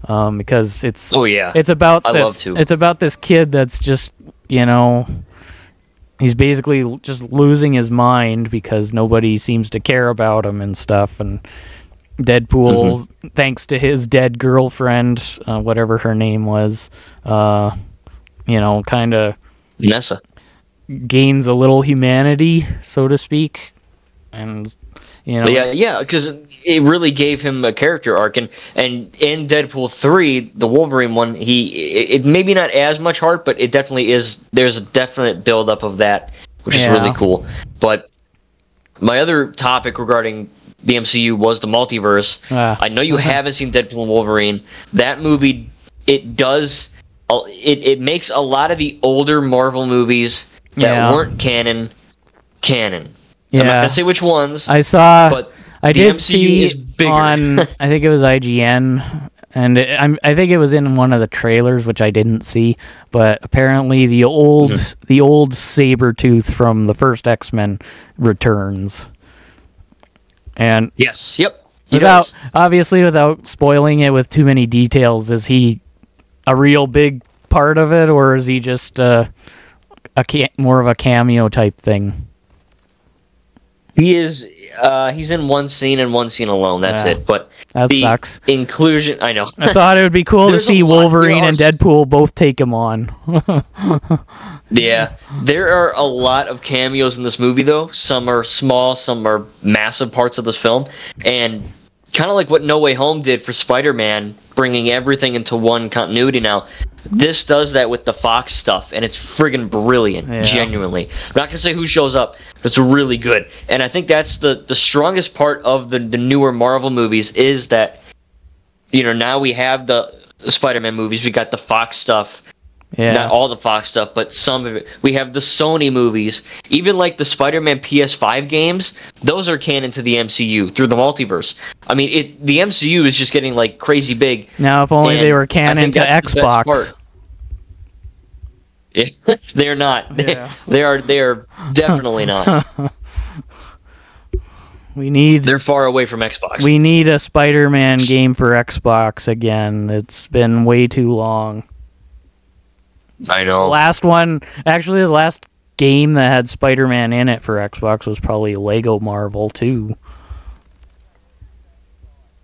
because it's. Oh yeah. It's about I this. Love to. It's about this kid that's just, he's basically just losing his mind because nobody seems to care about him and stuff, and Deadpool, thanks to his dead girlfriend, whatever her name was, kind of Nessa gains a little humanity, so to speak, and yeah, because it really gave him a character arc, and in Deadpool 3, the Wolverine one, it maybe not as much heart, but it definitely is. There's a definite build up of that, which is really cool. But my other topic regarding the MCU was the multiverse. I know you haven't seen Deadpool and Wolverine. That movie, it makes a lot of the older Marvel movies that weren't canon. Yeah. I'm not gonna say which ones. I did MCU see on I think it was IGN, and I think it was in one of the trailers, which I didn't see. But apparently, the old Sabretooth from the first X-Men returns. And yes, yep. Without spoiling it with too many details, is he a real big part of it, or is he just more of a cameo type thing? He is. He's in one scene and one scene alone. That's it. But that sucks. Inclusion. I know. I thought it would be cool to see Wolverine and Deadpool both take him on. Yeah, there are a lot of cameos in this movie, though. Some are small, some are massive parts of this film, and kind of like what No Way Home did for Spider-Man, bringing everything into one continuity now. This does that with the Fox stuff, and it's friggin' brilliant, genuinely. I'm not going to say who shows up, but it's really good. And I think that's the strongest part of the newer Marvel movies is that, now we have the Spider-Man movies, we got the Fox stuff. Yeah. Not all the Fox stuff, but some of it. We have the Sony movies. Even like the Spider-Man PS5 games, those are canon to the MCU through the multiverse. I mean, the MCU is just getting like crazy big. Now, if only they were canon to Xbox. Yeah, they're not. Yeah. They are definitely not. They're far away from Xbox. We need a Spider-Man game for Xbox again. It's been way too long. I know. The last game that had Spider-Man in it for Xbox was probably Lego Marvel 2.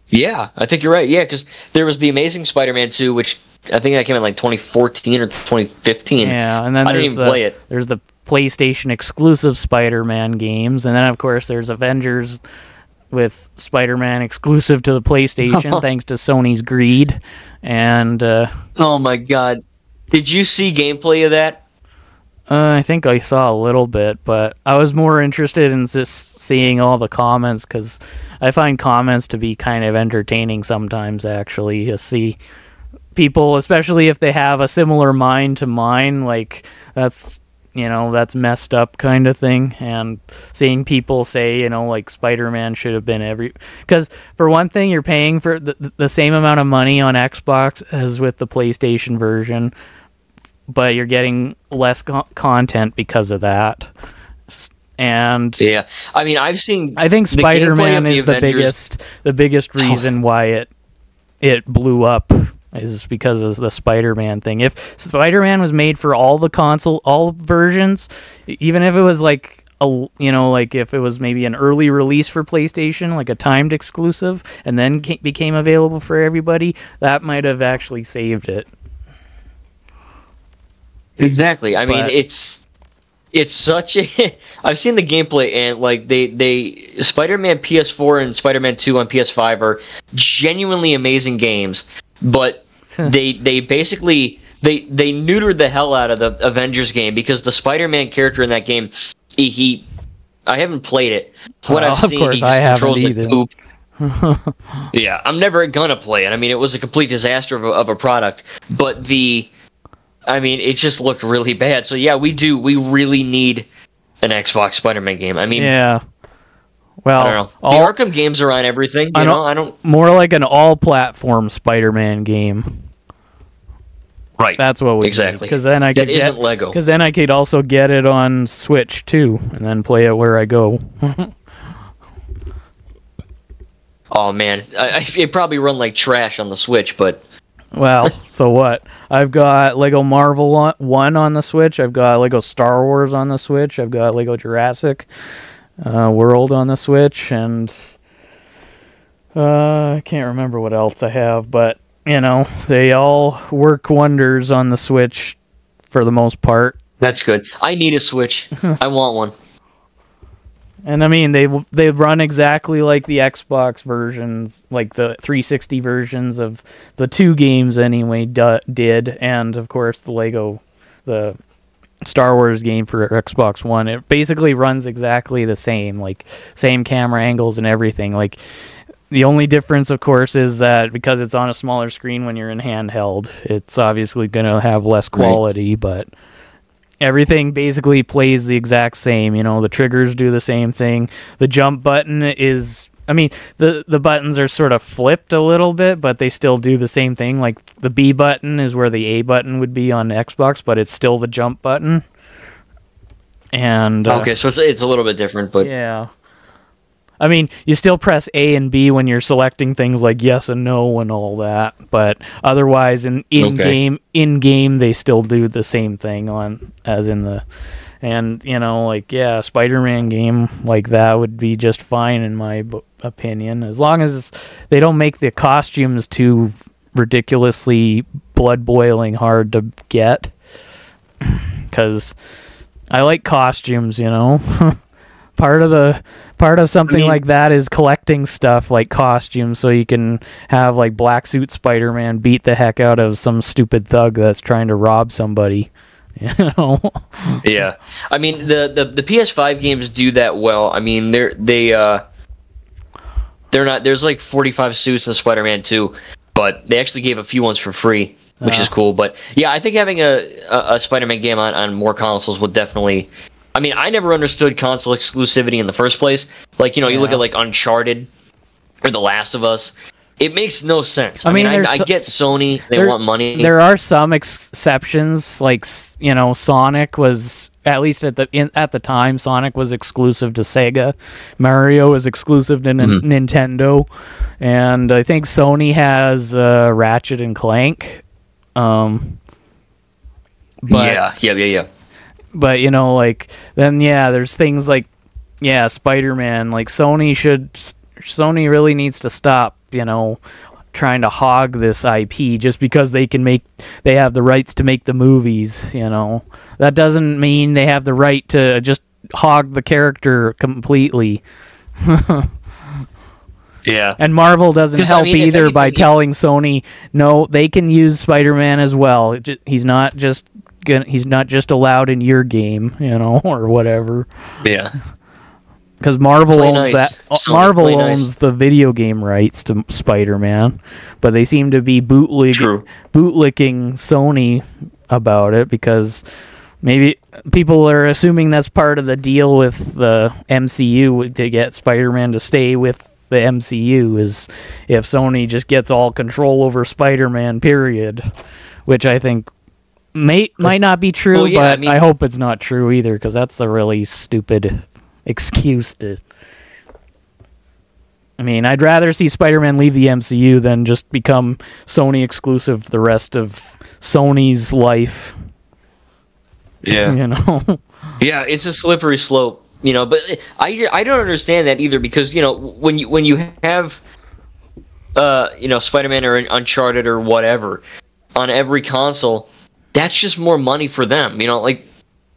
Yeah, I think you're right. Yeah, because there was the Amazing Spider-Man 2, which I think that came in like 2014 or 2015. Yeah, and then I didn't even play it. There's the PlayStation exclusive Spider-Man games, and then of course there's Avengers with Spider-Man exclusive to the PlayStation, thanks to Sony's greed. And oh my God. Did you see gameplay of that? I think I saw a little bit, but I was more interested in just seeing all the comments, because I find comments to be kind of entertaining sometimes, actually, to see people, especially if they have a similar mind to mine, like, that's messed up kind of thing, and seeing people say, like, Spider-Man should have been because, for one thing, you're paying for the same amount of money on Xbox as with the PlayStation version, but you're getting less content because of that. And yeah, I mean, I think Spider-Man is the biggest reason why it blew up, is because of the Spider-Man thing. If Spider-Man was made for all versions, even if it was like like if it was maybe an early release for PlayStation, like a timed exclusive, and then became available for everybody, that might have actually saved it. Exactly. I mean, it's such a. I've seen the gameplay, and like they Spider-Man PS4 and Spider-Man 2 on PS5 are genuinely amazing games, but they basically they neutered the hell out of the Avengers game, because the Spider-Man character in that game, I haven't played it. What I've seen, he just controls like poop. Yeah, I'm never gonna play it. I mean, it was a complete disaster of a product, but it just looked really bad. So yeah, we really need an Xbox Spider-Man game. I mean, yeah. Well, I don't know. The Arkham games are on everything. I don't. More like an all-platform Spider-Man game. Right. That's what we exactly. Because then I could isn't Lego. Because then I could also get it on Switch too, and then play it where I go. Oh man, it probably run like trash on the Switch, but. Well, so what? I've got Lego Marvel 1 on the Switch. I've got Lego Star Wars on the Switch. I've got Lego Jurassic World on the Switch, and I can't remember what else I have, but they all work wonders on the Switch for the most part. That's good. I need a Switch. I want one. And I mean, they run exactly like the Xbox versions, like the 360 versions of the two games anyway did, and of course the Star Wars game for Xbox One. It basically runs exactly the same, like same camera angles and everything. Like the only difference, of course, is that because it's on a smaller screen when you're in handheld, it's obviously going to have less quality, but everything basically plays the exact same. You know, the triggers do the same thing. The jump button is, I mean, the buttons are sort of flipped a little bit, but they still do the same thing. Like the B button is where the A button would be on Xbox, but it's still the jump button. And okay, so it's a little bit different, but yeah. I mean, you still press A and B when you're selecting things like yes and no and all that, but otherwise in game they still do the same thing as in the, and you know, like yeah, Spider-Man game like that would be just fine in my opinion, as long as they don't make the costumes too ridiculously blood-boiling hard to get, because I like costumes, you know. Part of something like that is collecting stuff like costumes, so you can have like Black Suit Spider-Man beat the heck out of some stupid thug that's trying to rob somebody. You know? Yeah, I mean the PS5 games do that well. I mean they're not. There's like 45 suits in Spider-Man 2, but they actually gave a few ones for free, which is cool. But yeah, I think having a Spider-Man game on more consoles would definitely. I mean, I never understood console exclusivity in the first place. Like, you know, you look at like Uncharted or The Last of Us. It makes no sense. I mean, I get Sony; they want money. There are some exceptions, like you know, Sonic was at least at the time. Sonic was exclusive to Sega. Mario was exclusive to Nintendo, and I think Sony has Ratchet and Clank. But yeah. But you know, like then there's things like Spider-Man. Like Sony really needs to stop, you know, trying to hog this IP just because they have the rights to make the movies, you know. That doesn't mean they have the right to just hog the character completely. Yeah. And Marvel doesn't help either by telling Sony, no, they can use Spider-Man as well. He's not just allowed in your game, you know, or whatever. Yeah. Because Marvel owns the video game rights to Spider-Man, but they seem to be bootlicking Sony about it because maybe people are assuming that's part of the deal with the MCU to get Spider-Man to stay with the MCU, is if Sony just gets all control over Spider-Man, period. Which I think might not be true, but I mean, I hope it's not true either, because that's a really stupid excuse to. I mean, I'd rather see Spider-Man leave the MCU than just become Sony exclusive the rest of Sony's life. Yeah. You know? Yeah, it's a slippery slope, you know, but I don't understand that either, because, you know, when you have you know, Spider-Man or Uncharted or whatever on every console, that's just more money for them, you know, like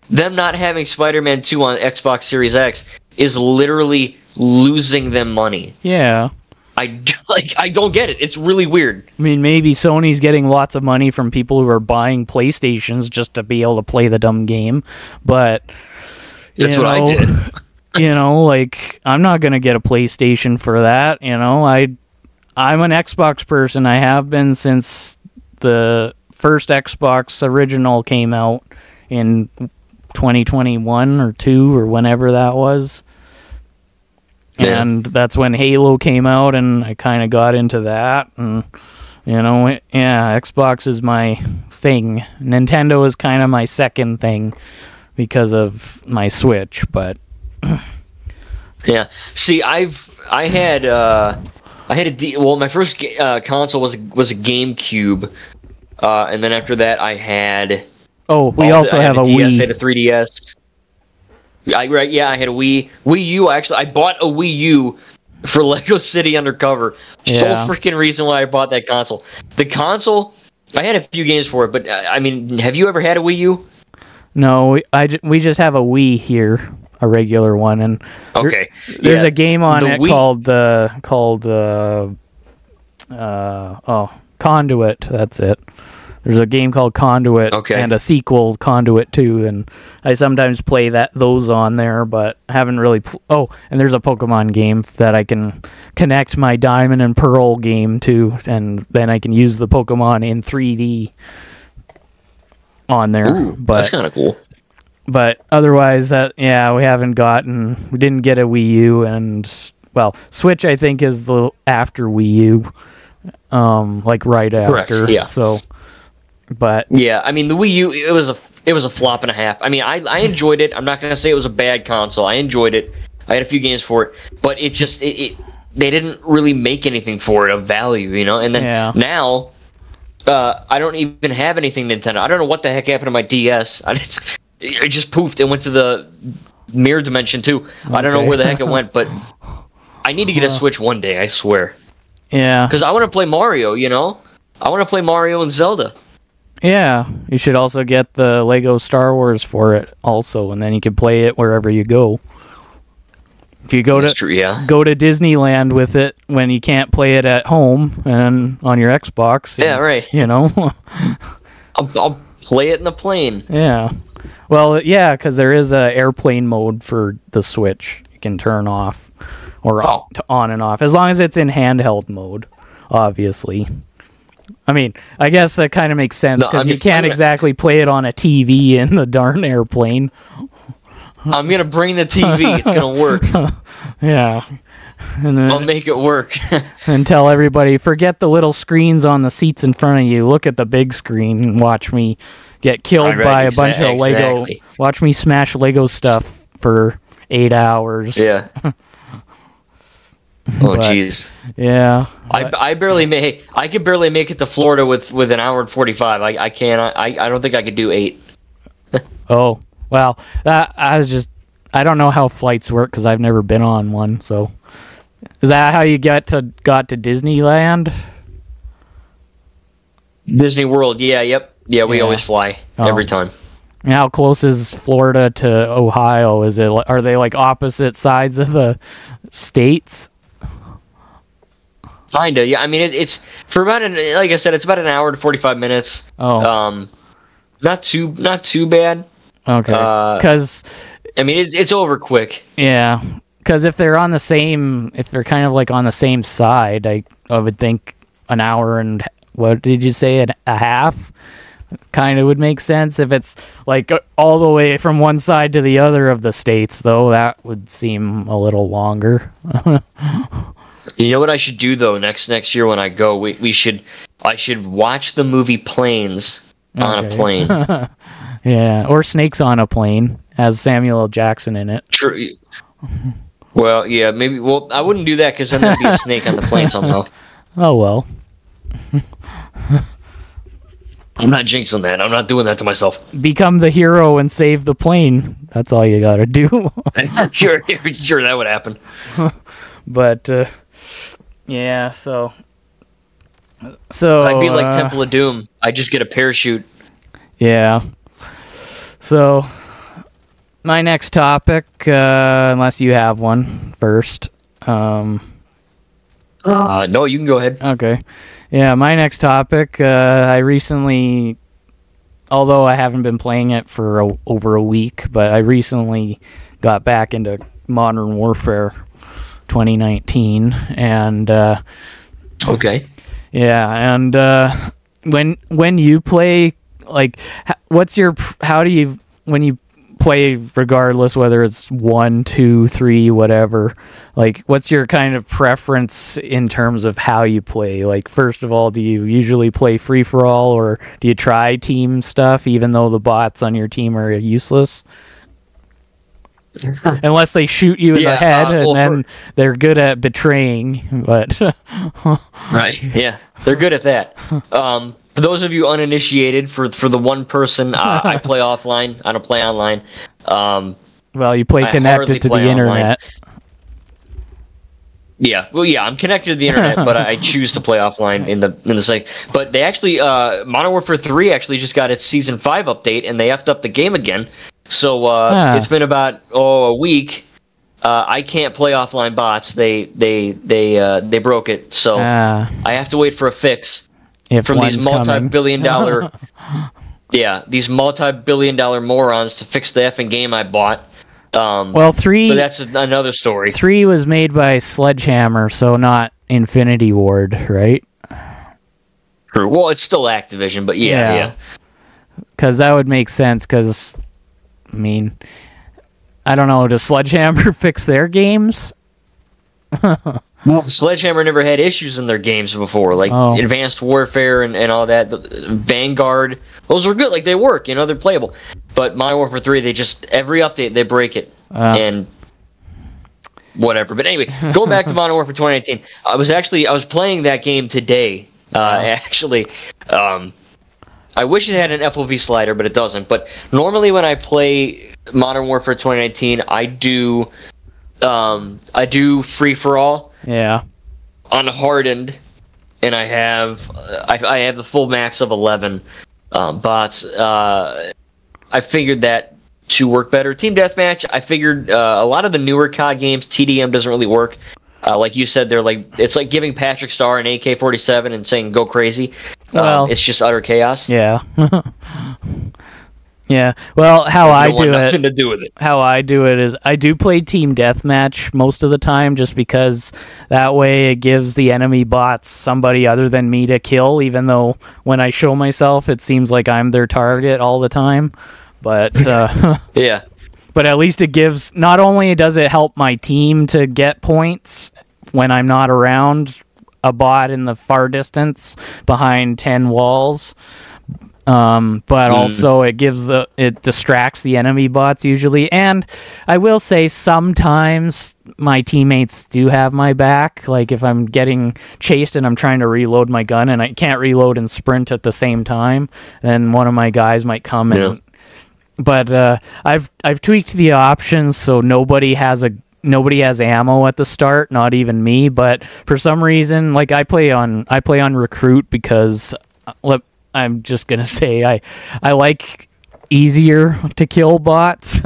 them not having Spider-Man 2 on Xbox Series X is literally losing them money. Yeah. I don't get it. It's really weird. I mean, maybe Sony's getting lots of money from people who are buying PlayStations just to be able to play the dumb game, but that's what I did. You know, like, I'm not going to get a PlayStation for that, you know. I'm an Xbox person. I have been since the first Xbox original came out in 2021 or 2 or whenever that was. Yeah. And that's when Halo came out, and I kind of got into that. And, you know, Xbox is my thing. Nintendo is kind of my second thing because of my Switch, but... Yeah. See, my first console was a GameCube, and then after that I had. Oh, we also have a Wii. I had a 3DS. I had a Wii U. Actually, I bought a Wii U for Lego City Undercover. Sole freaking reason why I bought that console. The console, I had a few games for it, but I mean, have you ever had a Wii U? No, we just have a Wii here, a regular one, and there's a game on it called Conduit. That's it. There's a game called Conduit and a sequel, Conduit 2, and I sometimes play those on there, but I haven't really... and there's a Pokemon game that I can connect my Diamond and Pearl game to, and then I can use the Pokemon in 3D on there. Ooh, that's kind of cool. But otherwise, we didn't get a Wii U, and, well, Switch, I think, is the after Wii U, right after. Correct, yeah. So... But yeah, I mean the Wii U, it was a flop and a half. I mean, I enjoyed it. I'm not gonna say it was a bad console. I enjoyed it. I had a few games for it, but it just they didn't really make anything for it of value, you know. And then now, I don't even have anything Nintendo. I don't know what the heck happened to my DS. It just poofed and went to the mirror dimension too. I don't know where the heck it went, but I need to get a Switch one day. I swear. Yeah. Because I want to play Mario. You know, I want to play Mario and Zelda. Yeah, you should also get the Lego Star Wars for it also, and then you can play it wherever you go. If you go go to Disneyland with it when you can't play it at home and on your Xbox. Yeah, right. You know, I'll play it in the plane. Yeah. Well, yeah, because there is a airplane mode for the Switch. You can turn off or on and off, as long as it's in handheld mode, obviously. I mean, I guess that kind of makes sense, because you can't exactly play it on a TV in the darn airplane. I'm going to bring the TV. It's going to work. Yeah. And then, I'll make it work. And tell everybody, forget the little screens on the seats in front of you. Look at the big screen and watch me get killed by a bunch of Lego. Watch me smash Lego stuff for 8 hours. Yeah. Oh, jeez. Yeah. I barely make. I could barely make it to Florida with an hour and 45. I can't. I don't think I could do 8. Oh, well, I don't know how flights work because I've never been on one. So, is that how you got to Disneyland? Disney World, yeah, yep. Yeah, we always fly every time. And how close is Florida to Ohio? Are they like opposite sides of the states? Kinda, yeah. I mean, it's for about like I said, it's about an hour to 45 minutes. Oh, not too bad. Okay, because I mean, it's over quick. Yeah, because if they're kind of like on the same side, I would think an hour and what did you say, a half? Kind of would make sense. If it's like all the way from one side to the other of the states, though, that would seem a little longer. You know what I should do though next year when I go? I should watch the movie Planes on a plane. Yeah, or Snakes on a Plane has Samuel L. Jackson in it. True. Well, yeah, maybe. Well, I wouldn't do that because then there'd be a snake on the plane somehow. Oh well. I'm not jinxing that. I'm not doing that to myself. Become the hero and save the plane. That's all you gotta do. Sure, that would happen. But yeah, so I'd be like Temple of Doom. I just get a parachute. Yeah. So my next topic, unless you have one first. No, you can go ahead. Okay. Yeah, my next topic, I recently, although I haven't been playing it for over a week, but I recently got back into Modern Warfare 2019, and okay. Yeah, and when you play, like, when you play, regardless whether it's 1, 2, 3, whatever, like, what's your kind of preference in terms of how you play? Like, first of all, do you usually play free-for-all, or do you try team stuff even though the bots on your team are useless? Unless they shoot you in the head, and then they're good at betraying, but... Right, yeah, they're good at that. For those of you uninitiated, for the one person, I play offline. I don't play online. Well, you play connected to the internet. Yeah, well, yeah, I'm connected to the internet, but I choose to play offline in the site. But they actually, Modern Warfare 3 actually just got its Season 5 update, and they effed up the game again. So it's been about a week. I can't play offline bots. They broke it, so I have to wait for a fix. If from these one's coming. multi-billion-dollar, these multi-billion-dollar morons to fix the effing game I bought. Well, 3... But that's another story. 3 was made by Sledgehammer, so not Infinity Ward, right? True. Well, it's still Activision, but yeah. Because that would make sense, because, I mean, I don't know, does Sledgehammer fix their games? Well, Sledgehammer never had issues in their games before, like Advanced Warfare and all that. Vanguard, those were good, like they work, they're playable. But Modern Warfare 3, they just, every update, they break it. And whatever. But anyway, going back to Modern Warfare 2019, I was playing that game today, actually. I wish it had an FOV slider, but it doesn't. But normally when I play Modern Warfare 2019, I do free-for-all. Yeah. On hardened, and I have the full max of 11 bots. I figured that to work better. Team Deathmatch, I figured a lot of the newer COD games, TDM doesn't really work. Like you said, it's like giving Patrick Star an AK-47 and saying go crazy. Well, it's just utter chaos. Yeah. Yeah. Well, how I do nothing to do with it. How I do it is I do play Team Deathmatch most of the time, just because that way it gives the enemy bots somebody other than me to kill, even though when I show myself it seems like I'm their target all the time. But yeah. But at least it gives, not only does it help my team to get points when I'm not around a bot in the far distance behind 10 walls, but also it distracts the enemy bots usually. And I will say sometimes my teammates do have my back. Like if I'm getting chased and I'm trying to reload my gun and I can't reload and sprint at the same time, then one of my guys might come and. But I've tweaked the options so nobody has ammo at the start, not even me. But for some reason, like I play on recruit because I'm just gonna say I like easier to kill bots,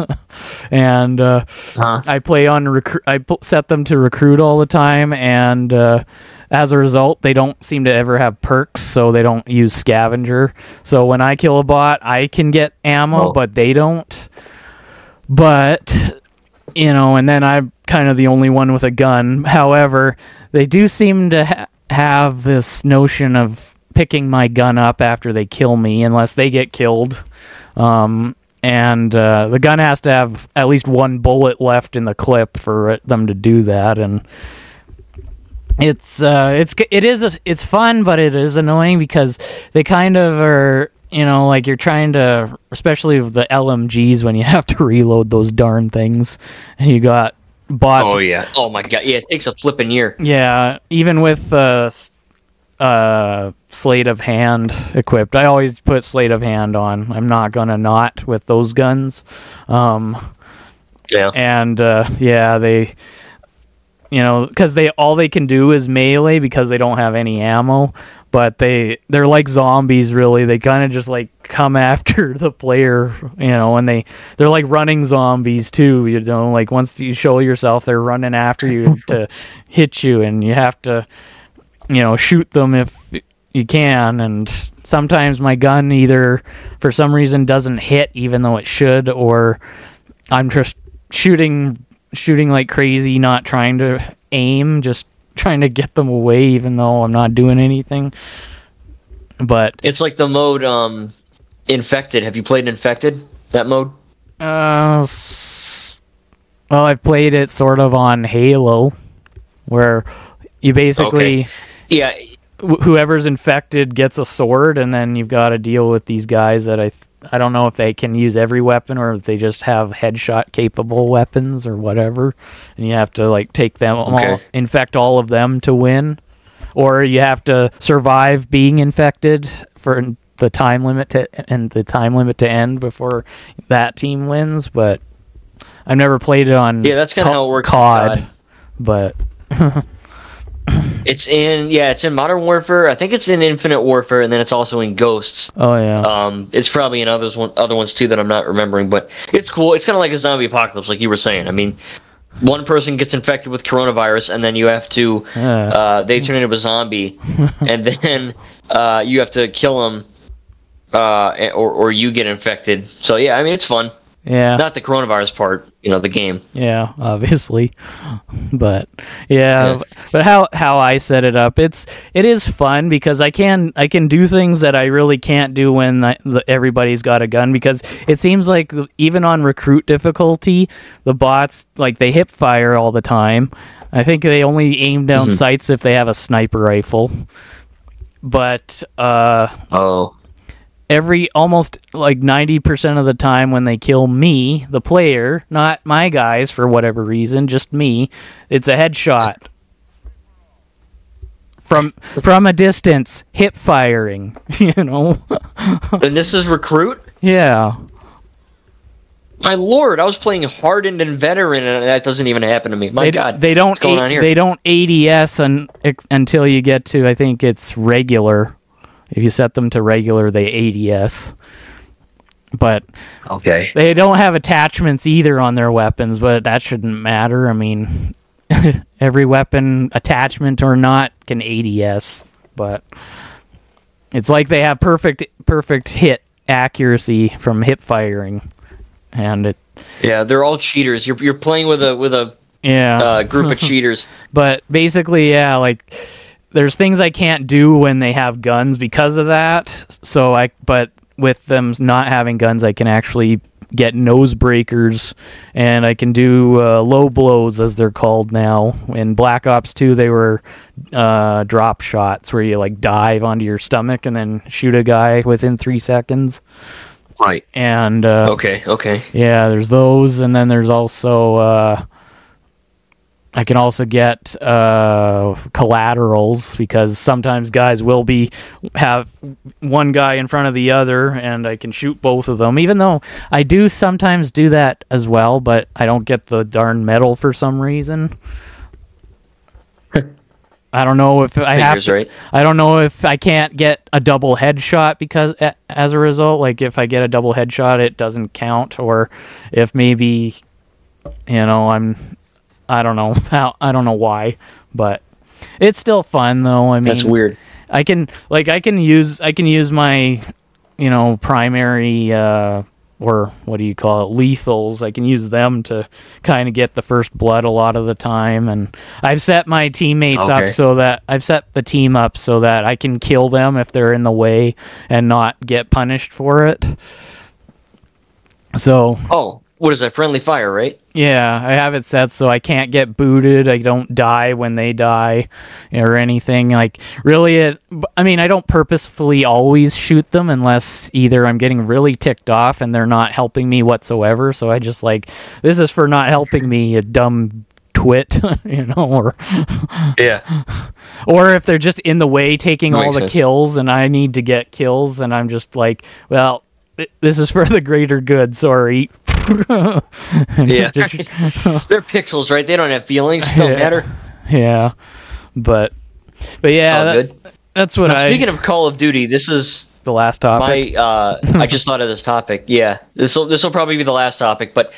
and I play on recruit. I set them to recruit all the time, and as a result, they don't seem to ever have perks, so they don't use scavenger. So when I kill a bot, I can get ammo, but they don't. But and then I'm kind of the only one with a gun. However, they do seem to have this notion of picking my gun up after they kill me, unless they get killed. And the gun has to have at least one bullet left in the clip for them to do that. And it's fun, but it is annoying because they kind of are, like you're trying to, especially with the LMGs when you have to reload those darn things, and you got bots. Oh yeah. Oh my god. Yeah, it takes a flipping year. Yeah, even with Sleight of Hand equipped. I always put Sleight of Hand on. I'm not gonna not with those guns. Yeah. And they, because all they can do is melee because they don't have any ammo. But they're like zombies, really. They kind of just like come after the player, and they're like running zombies too. Like once you show yourself, they're running after you to hit you, and you have to, shoot them if you can. And sometimes my gun either for some reason doesn't hit even though it should, or I'm just shooting like crazy, not trying to aim, just trying to get them away even though I'm not doing anything. But it's like the mode Infected. Have you played Infected, that mode? Well, I've played it sort of on Halo, where you basically whoever's infected gets a sword, and then you've got to deal with these guys that I don't know if they can use every weapon or if they just have headshot capable weapons or whatever, and you have to like take them all, infect all of them to win, or you have to survive being infected for the time limit to end before that team wins. But I've never played it on that's kind of how it works COD, but it's in Modern Warfare. I think it's in Infinite Warfare, and then it's also in Ghosts. Oh yeah. It's probably in other ones too that I'm not remembering, but it's cool. It's kind of like a zombie apocalypse, like you were saying. I mean, one person gets infected with coronavirus, and then you have to they turn into a zombie, and then you have to kill them, or you get infected. So yeah, I mean it's fun. Yeah. Not the coronavirus part, the game. Yeah, obviously. But but how I set it up, it is fun because I can do things that I really can't do when everybody's got a gun, because it seems like even on recruit difficulty, the bots they hip fire all the time. I think they only aim down sights if they have a sniper rifle. But almost 90% of the time when they kill me, the player, not my guys for whatever reason, just me, it's a headshot. From a distance, hip firing, And this is recruit? Yeah. My lord, I was playing hardened and veteran, and that doesn't even happen to me. My God, they don't what's going on here? They don't ADS until you get to, I think it's regular. If you set them to regular, they ADS. But okay, they don't have attachments either on their weapons, but that shouldn't matter. I mean, every weapon, attachment or not, can ADS. But it's like they have perfect hit accuracy from hip firing, and they're all cheaters. You're playing with a group of cheaters. But basically, there's things I can't do when they have guns because of that. But with them not having guns, I can actually get nose breakers, and I can do low blows, as they're called now. In Black Ops 2, they were drop shots, where you dive onto your stomach and then shoot a guy within 3 seconds. Right. And okay. Yeah, there's those, and then there's also I can also get collaterals, because sometimes guys will have one guy in front of the other, and I can shoot both of them, even though I do sometimes do that as well, but I don't get the darn medal for some reason. I don't know if I have to, right? I don't know if I can't get a double headshot because as a result, if I get a double headshot, it doesn't count, or if maybe I don't know why, but it's still fun though. I mean, that's weird. I can use my primary or what do you call it, lethals. I can use them to kind of get the first blood a lot of the time, and I've set my teammates up so that I've set the team up so that I can kill them if they're in the way and not get punished for it. So what is that, friendly fire, right? Yeah, I have it set so I can't get booted. I don't die when they die or anything. I don't purposefully always shoot them unless either I'm getting really ticked off and they're not helping me whatsoever. So I just this is for not helping me, you dumb twit, or or if they're just in the way taking all the kills and I need to get kills, and I'm just well, this is for the greater good, sorry. Yeah. They're pixels, right? They don't have feelings. Don't matter. Yeah. But yeah, that's what Speaking of Call of Duty, this is the last topic. I just thought of this topic. Yeah. This will probably be the last topic, but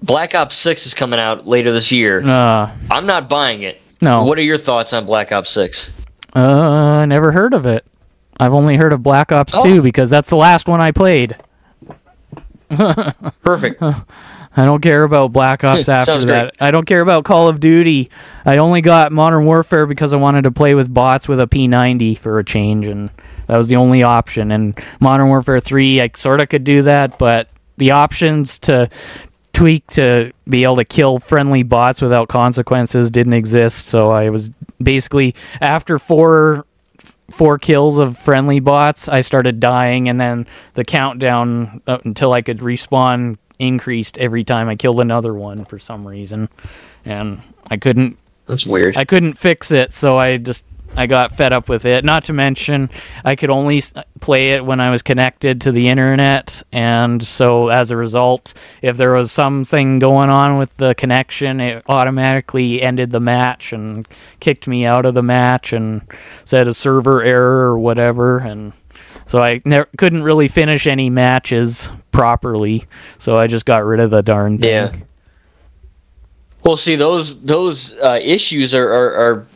Black Ops 6 is coming out later this year. I'm not buying it. No. What are your thoughts on Black Ops 6? Never heard of it. I've only heard of Black Ops 2 because that's the last one I played. Perfect. I don't care about Black Ops after that. Great. I don't care about Call of Duty. I only got Modern Warfare because I wanted to play with bots with a P90 for a change, and that was the only option. And Modern Warfare 3, I sort of could do that, but the options to tweak to be able to kill friendly bots without consequences didn't exist, so I was basically, after four kills of friendly bots, I started dying, and then the countdown until I could respawn increased every time I killed another one for some reason, and I couldn't. That's weird. I couldn't fix it, so I got fed up with it. Not to mention, I could only play it when I was connected to the internet, and so as a result, if there was something going on with the connection, it automatically ended the match and kicked me out of the match and said a server error or whatever, and so I couldn't really finish any matches properly, so I just got rid of the darn thing. Yeah. Well, see, those issues are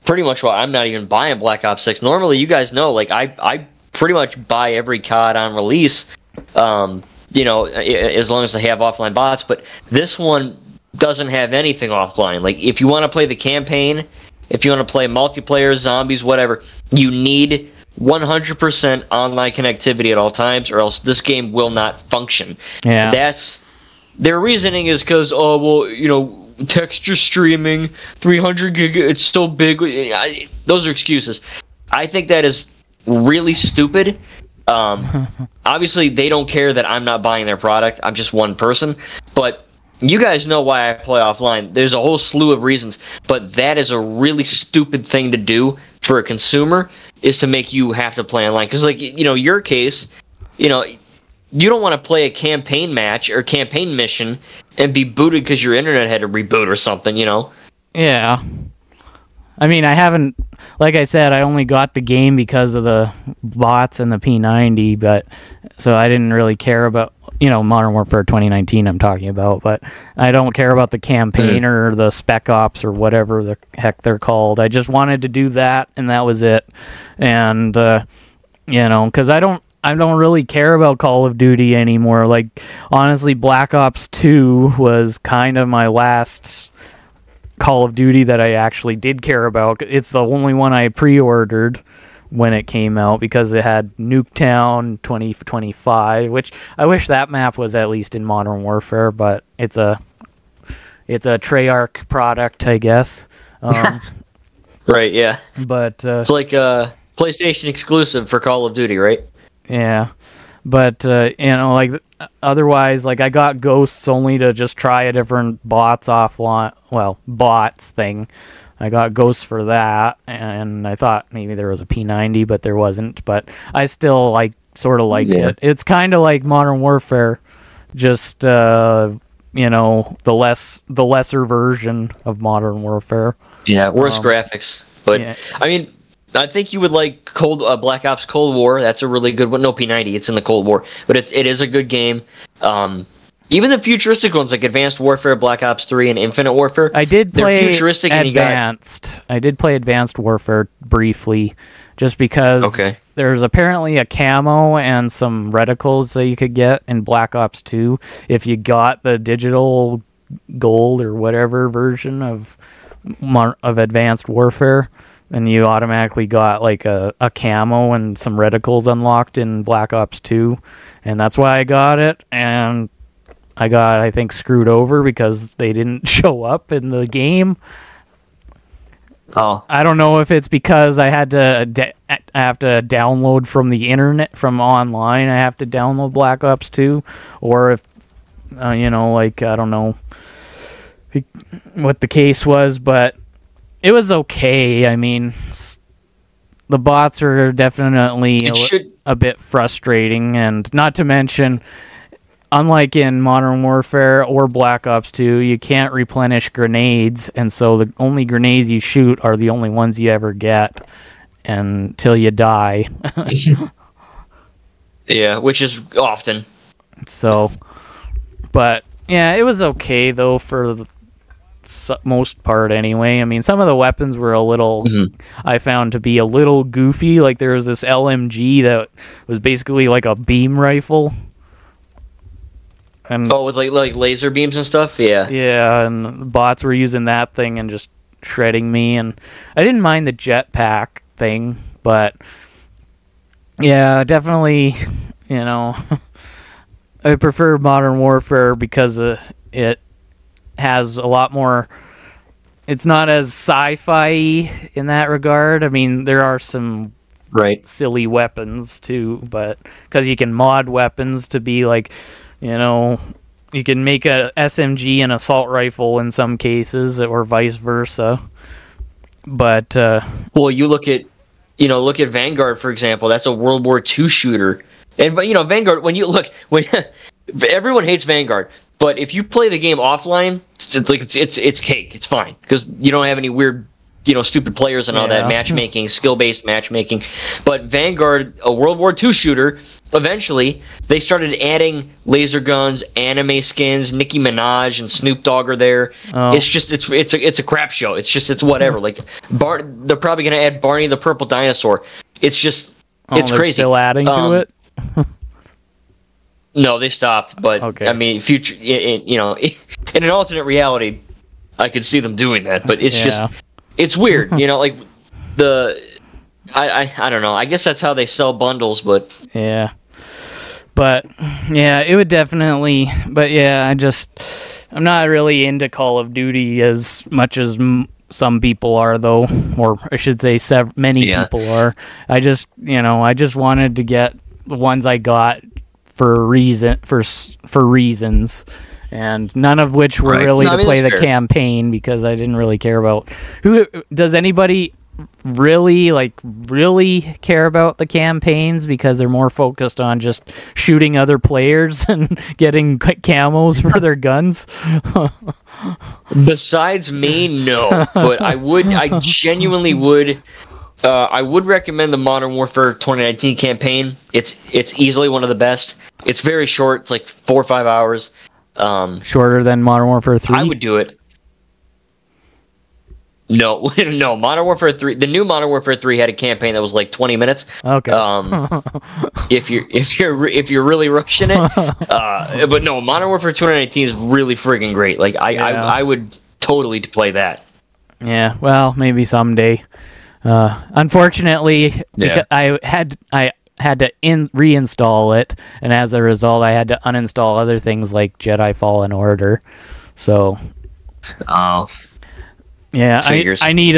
pretty much why I'm not even buying Black Ops 6. Normally, you guys know, like I pretty much buy every COD on release, as long as they have offline bots. But this one doesn't have anything offline. Like, if you want to play the campaign, if you want to play multiplayer, zombies, whatever, you need 100% online connectivity at all times, or else this game will not function. Yeah. That's their reasoning is because, texture streaming, 300 gig, it's so big. Those are excuses. I think that is really stupid. Obviously, they don't care that I'm not buying their product. I'm just one person. But you guys know why I play offline. There's a whole slew of reasons. But that is a really stupid thing to do for a consumer, is to make you have to play online. Because, your case, you don't want to play a campaign match or campaign mission and be booted because your internet had to reboot or something, Yeah. I mean, I haven't, like I said, I only got the game because of the bots and the P90, but so I didn't really care about, Modern Warfare 2019 I'm talking about, but I don't care about the campaign or the Spec Ops or whatever the heck they're called. I just wanted to do that, and that was it. And, because I don't really care about Call of Duty anymore. Like, honestly, Black Ops 2 was kind of my last Call of Duty that I actually did care about. It's the only one I pre-ordered when it came out because it had Nuketown 2025, which I wish that map was at least in Modern Warfare, but it's a Treyarch product, I guess. Right, yeah. But it's like a PlayStation exclusive for Call of Duty, right? Yeah. But, otherwise, like, I got Ghosts only to just try a different bots thing. I got Ghosts for that, and I thought maybe there was a P90, but there wasn't. But I still, sort of liked it. It's kind of like Modern Warfare, just, the lesser version of Modern Warfare. Yeah, worse graphics. But, yeah. I mean, I think you would like Black Ops Cold War. That's a really good one. No, P90, it's in the Cold War. But it is a good game. Even the futuristic ones, like Advanced Warfare, Black Ops 3, and Infinite Warfare. I did play futuristic Advanced. I did play Advanced Warfare briefly, just because there's apparently a camo and some reticles that you could get in Black Ops 2 if you got the digital gold or whatever version of Advanced Warfare. And you automatically got a camo and some reticles unlocked in Black Ops 2. And that's why I got it. And I got, I think, screwed over because they didn't show up in the game. Oh. I don't know if it's because I had to have to download from the internet, from online. I have to download Black Ops 2. Or if, I don't know what the case was, but it was okay. I mean, the bots are definitely a bit frustrating, and not to mention, unlike in Modern Warfare or Black Ops 2, you can't replenish grenades, and so the only grenades you shoot are the only ones you ever get until you die. Yeah, which is often. So, but yeah, it was okay though for the most part anyway. I mean, some of the weapons were a little, I found to be a little goofy. Like, there was this LMG that was basically like a beam rifle. And with like laser beams and stuff? Yeah. Yeah, and the bots were using that thing and just shredding me. And I didn't mind the jetpack thing, but yeah, definitely, I prefer Modern Warfare because it has a lot more. It's not as sci-fi in that regard. I mean, there are some silly weapons too, but because you can mod weapons to be like, you can make a SMG an assault rifle in some cases, or vice versa. But well, you look at Vanguard, for example. That's a World War II shooter, and Vanguard. When everyone hates Vanguard. But if you play the game offline, it's cake. It's fine because you don't have any weird, stupid players and all that matchmaking, skill-based matchmaking. But Vanguard, a World War II shooter, eventually they started adding laser guns, anime skins. Nicki Minaj and Snoop Dogg are there. Oh. It's a crap show. It's whatever. Like they're probably gonna add Barney the Purple Dinosaur. It's crazy. Still adding to it. No, they stopped. But okay. I mean, future. In an alternate reality, I could see them doing that. But it's just. It's weird, like I don't know. I guess that's how they sell bundles, but yeah. But yeah, it would definitely. But yeah, I'm not really into Call of Duty as much as some people are, though, or I should say, many people are. I just wanted to get the ones I got for reasons. And none of which were really to play the campaign, because I didn't really care about does anybody really care about the campaigns, because they're more focused on just shooting other players and getting camos for their guns. Besides me, no. But I genuinely would. I would recommend the Modern Warfare 2019 campaign. It's easily one of the best. It's very short. It's like 4 or 5 hours. Shorter than Modern Warfare 3? I would do it. No, no. Modern Warfare 3. The new Modern Warfare 3 had a campaign that was like 20 minutes. Okay. If you're really rushing it, but no, Modern Warfare 2019 is really friggin' great. Like I would totally play that. Yeah. Well, maybe someday. Unfortunately, because I had to reinstall it, and as a result, I had to uninstall other things like Jedi Fallen Order. So, yeah, I need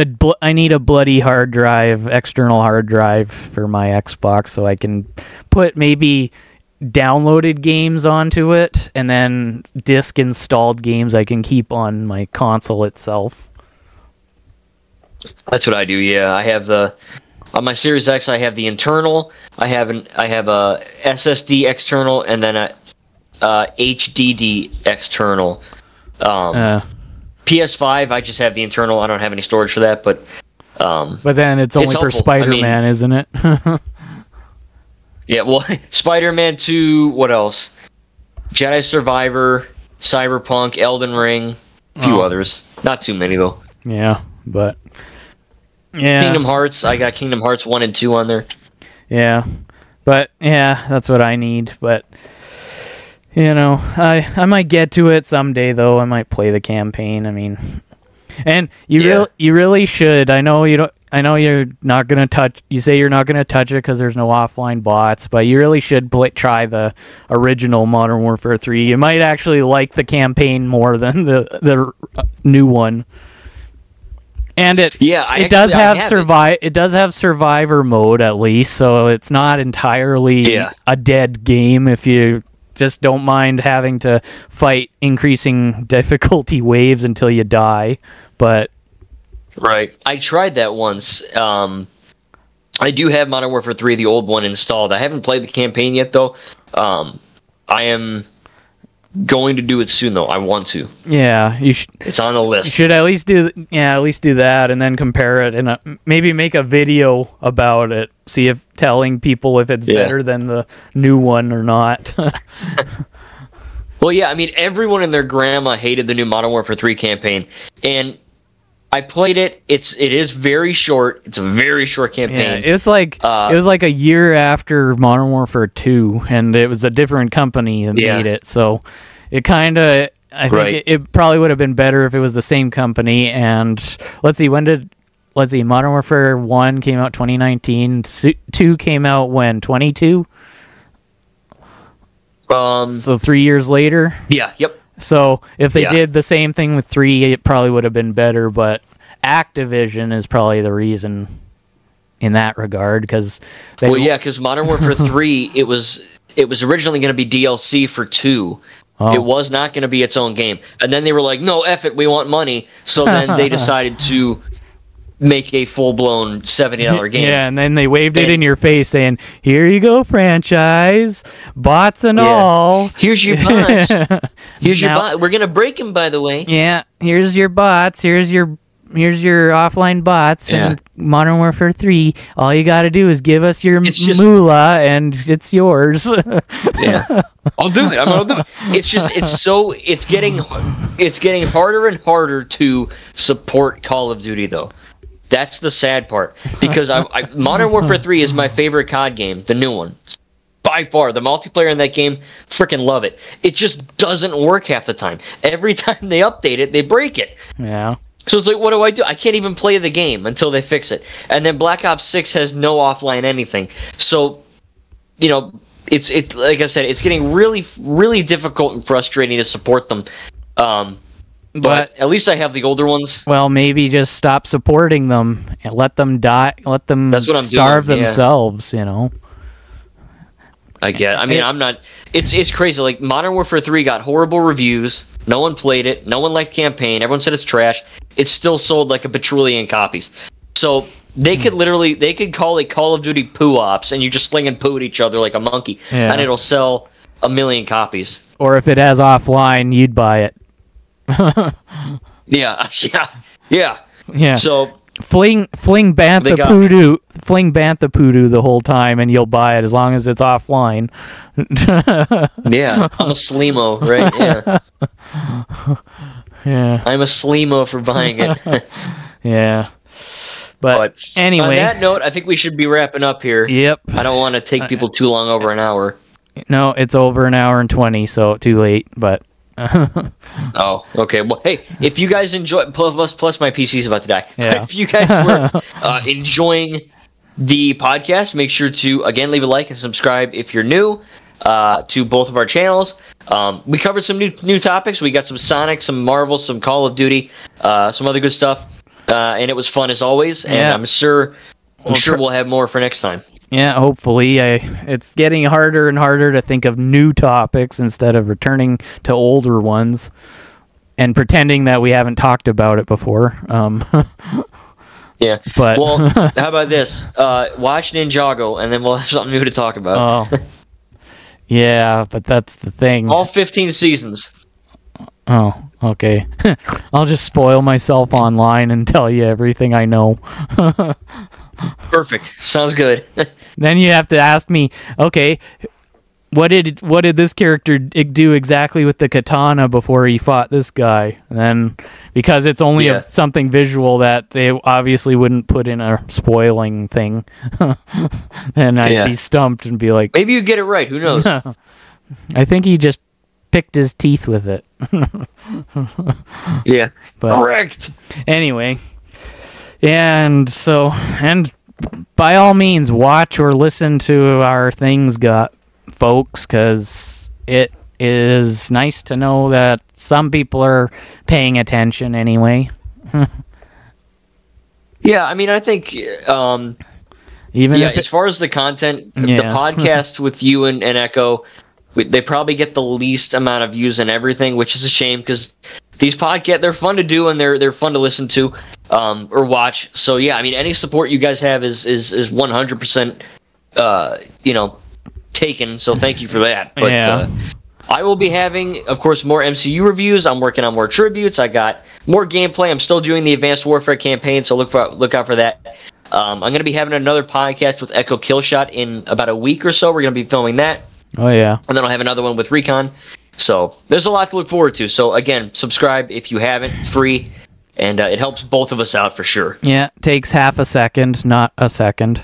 a bloody hard drive, external hard drive for my Xbox, so I can put maybe downloaded games onto it, and then disc installed games I can keep on my console itself. That's what I do. Yeah, I have on my Series X, I have the internal. I have a SSD external, and then a HDD external. PS5, I just have the internal. I don't have any storage for that, but then it's only for Spider-Man, isn't it? Yeah, well, Spider-Man 2. What else? Jedi Survivor, Cyberpunk, Elden Ring, a few others. Not too many though. Yeah, but. Yeah. Kingdom Hearts. I got Kingdom Hearts 1 and 2 on there. Yeah. But, yeah, that's what I need. But, I might get to it someday, though. I might play the campaign. I mean, and you really should. I know you're not going to touch. You say you're not going to touch it because there's no offline bots, but you really should try the original Modern Warfare 3. You might actually like the campaign more than the new one. And it does have survivor mode, at least, so it's not entirely a dead game if you just don't mind having to fight increasing difficulty waves until you die. But right, I tried that once. I do have Modern Warfare 3, the old one, installed. I haven't played the campaign yet, though. I am going to do it soon, though. I want to. Yeah, you should. It's on the list. You should at least do that, and then compare it, and maybe make a video about it. See if telling people if it's better than the new one or not. Well, yeah. I mean, everyone and their grandma hated the new Modern Warfare 3 campaign, and I played it. It is very short. It's a very short campaign. Yeah, it's like it was like a year after Modern Warfare 2, and it was a different company that made it. So it kind of, I think it probably would have been better if it was the same company. And let's see, Modern Warfare 1 came out 2019. 2 came out when, 22? So 3 years later. Yeah. Yep. So if they did the same thing with 3, it probably would have been better. But Activision is probably the reason in that regard, because because Modern Warfare 3, it was originally going to be DLC for 2. Oh. It was not going to be its own game, and then they were like, "No, F it, we want money." So then they decided to make a full-blown $70 game. Yeah, and then they waved it in your face saying, "Here you go, franchise, bots and all. Here's your bots. Here's your bot. We're gonna break him, by the way." Yeah, here's your bots. Here's your here's your offline bots and Modern Warfare 3. All you got to do is give us your moolah, and it's yours. Yeah, I'll do it. I'll do it. It's getting harder and harder to support Call of Duty, though. That's the sad part, because Modern Warfare 3 is my favorite COD game, the new one. By far, the multiplayer in that game, freaking love it. It just doesn't work half the time. Every time they update it, they break it. Yeah. So it's like, what do? I can't even play the game until they fix it. And then Black Ops 6 has no offline anything. So, it's like I said, it's getting really, really difficult and frustrating to support them. But at least I have the older ones. Well, maybe just stop supporting them and let them die. Let them starve themselves, I get. I mean, I'm not. It's crazy. Like Modern Warfare 3 got horrible reviews. No one played it. No one liked campaign. Everyone said it's trash. It's still sold like a bajillion copies. So they could call it Call of Duty Poo Ops, and you just sling and poo at each other like a monkey, and it'll sell 1 million copies. Or if it has offline, you'd buy it. Yeah. So. Fling Bantha Poodoo the whole time, and you'll buy it as long as it's offline. Yeah, I'm a Sleemo, right? Yeah. I'm a Sleemo for buying it. Yeah. But anyway, on that note, I think we should be wrapping up here. Yep. I don't want to take people too long over an hour. No, it's over an hour and 20, so too late, but... Oh, okay. Well, hey, if you guys enjoy, plus my PC's about to die. Yeah. If you guys were enjoying the podcast, make sure to again leave a like and subscribe if you're new to both of our channels. We covered some new topics. We got some Sonic, some Marvel, some Call of Duty, some other good stuff, and it was fun as always. And I'm sure we'll have more for next time. Yeah, hopefully. It's getting harder and harder to think of new topics instead of returning to older ones and pretending that we haven't talked about it before. Yeah. But well, how about this? Watch Ninjago, and then we'll have something new to talk about. Oh. Yeah, but that's the thing. All 15 seasons. Oh, okay. I'll just spoil myself online and tell you everything I know. Perfect. Sounds good. Then you have to ask me, okay, what did this character do exactly with the katana before he fought this guy? And then, because it's only something visual that they obviously wouldn't put in a spoiling thing, then I'd be stumped and be like... Maybe you get it right. Who knows? I think he just picked his teeth with it. Yeah. But correct. Anyway... And by all means, watch or listen to our things, folks, because it is nice to know that some people are paying attention anyway. Yeah, I mean, I think even if as far as the content, the podcast with you and Echo, they probably get the least amount of views and everything, which is a shame because these podcasts, they're fun to do and they're fun to listen to or watch. So yeah, I mean, any support you guys have is 100% taken. So thank you for that. But I will be having, of course, more MCU reviews. I'm working on more tributes. I got more gameplay. I'm still doing the Advanced Warfare campaign, so look out for that. I'm going to be having another podcast with Echo Killshot in about a week or so. We're going to be filming that. Oh yeah. And then I'll have another one with Recon. So there's a lot to look forward to. So again, subscribe if you haven't. It's free, and it helps both of us out for sure. Yeah, takes half a second, not a second.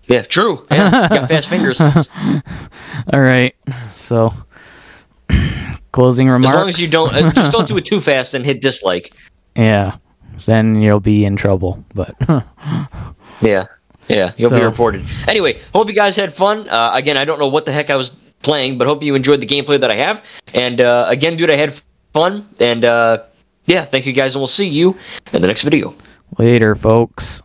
Yeah, true. Yeah, got fast fingers. All right. So closing remarks. As long as you don't just don't do it too fast and hit dislike. Yeah, then you'll be in trouble. But yeah, you'll be reported. Anyway, hope you guys had fun. Again, I don't know what the heck I was playing, but hope you enjoyed the gameplay that I have. And again, dude, I had fun. And yeah, thank you guys, and we'll see you in the next video. Later, folks.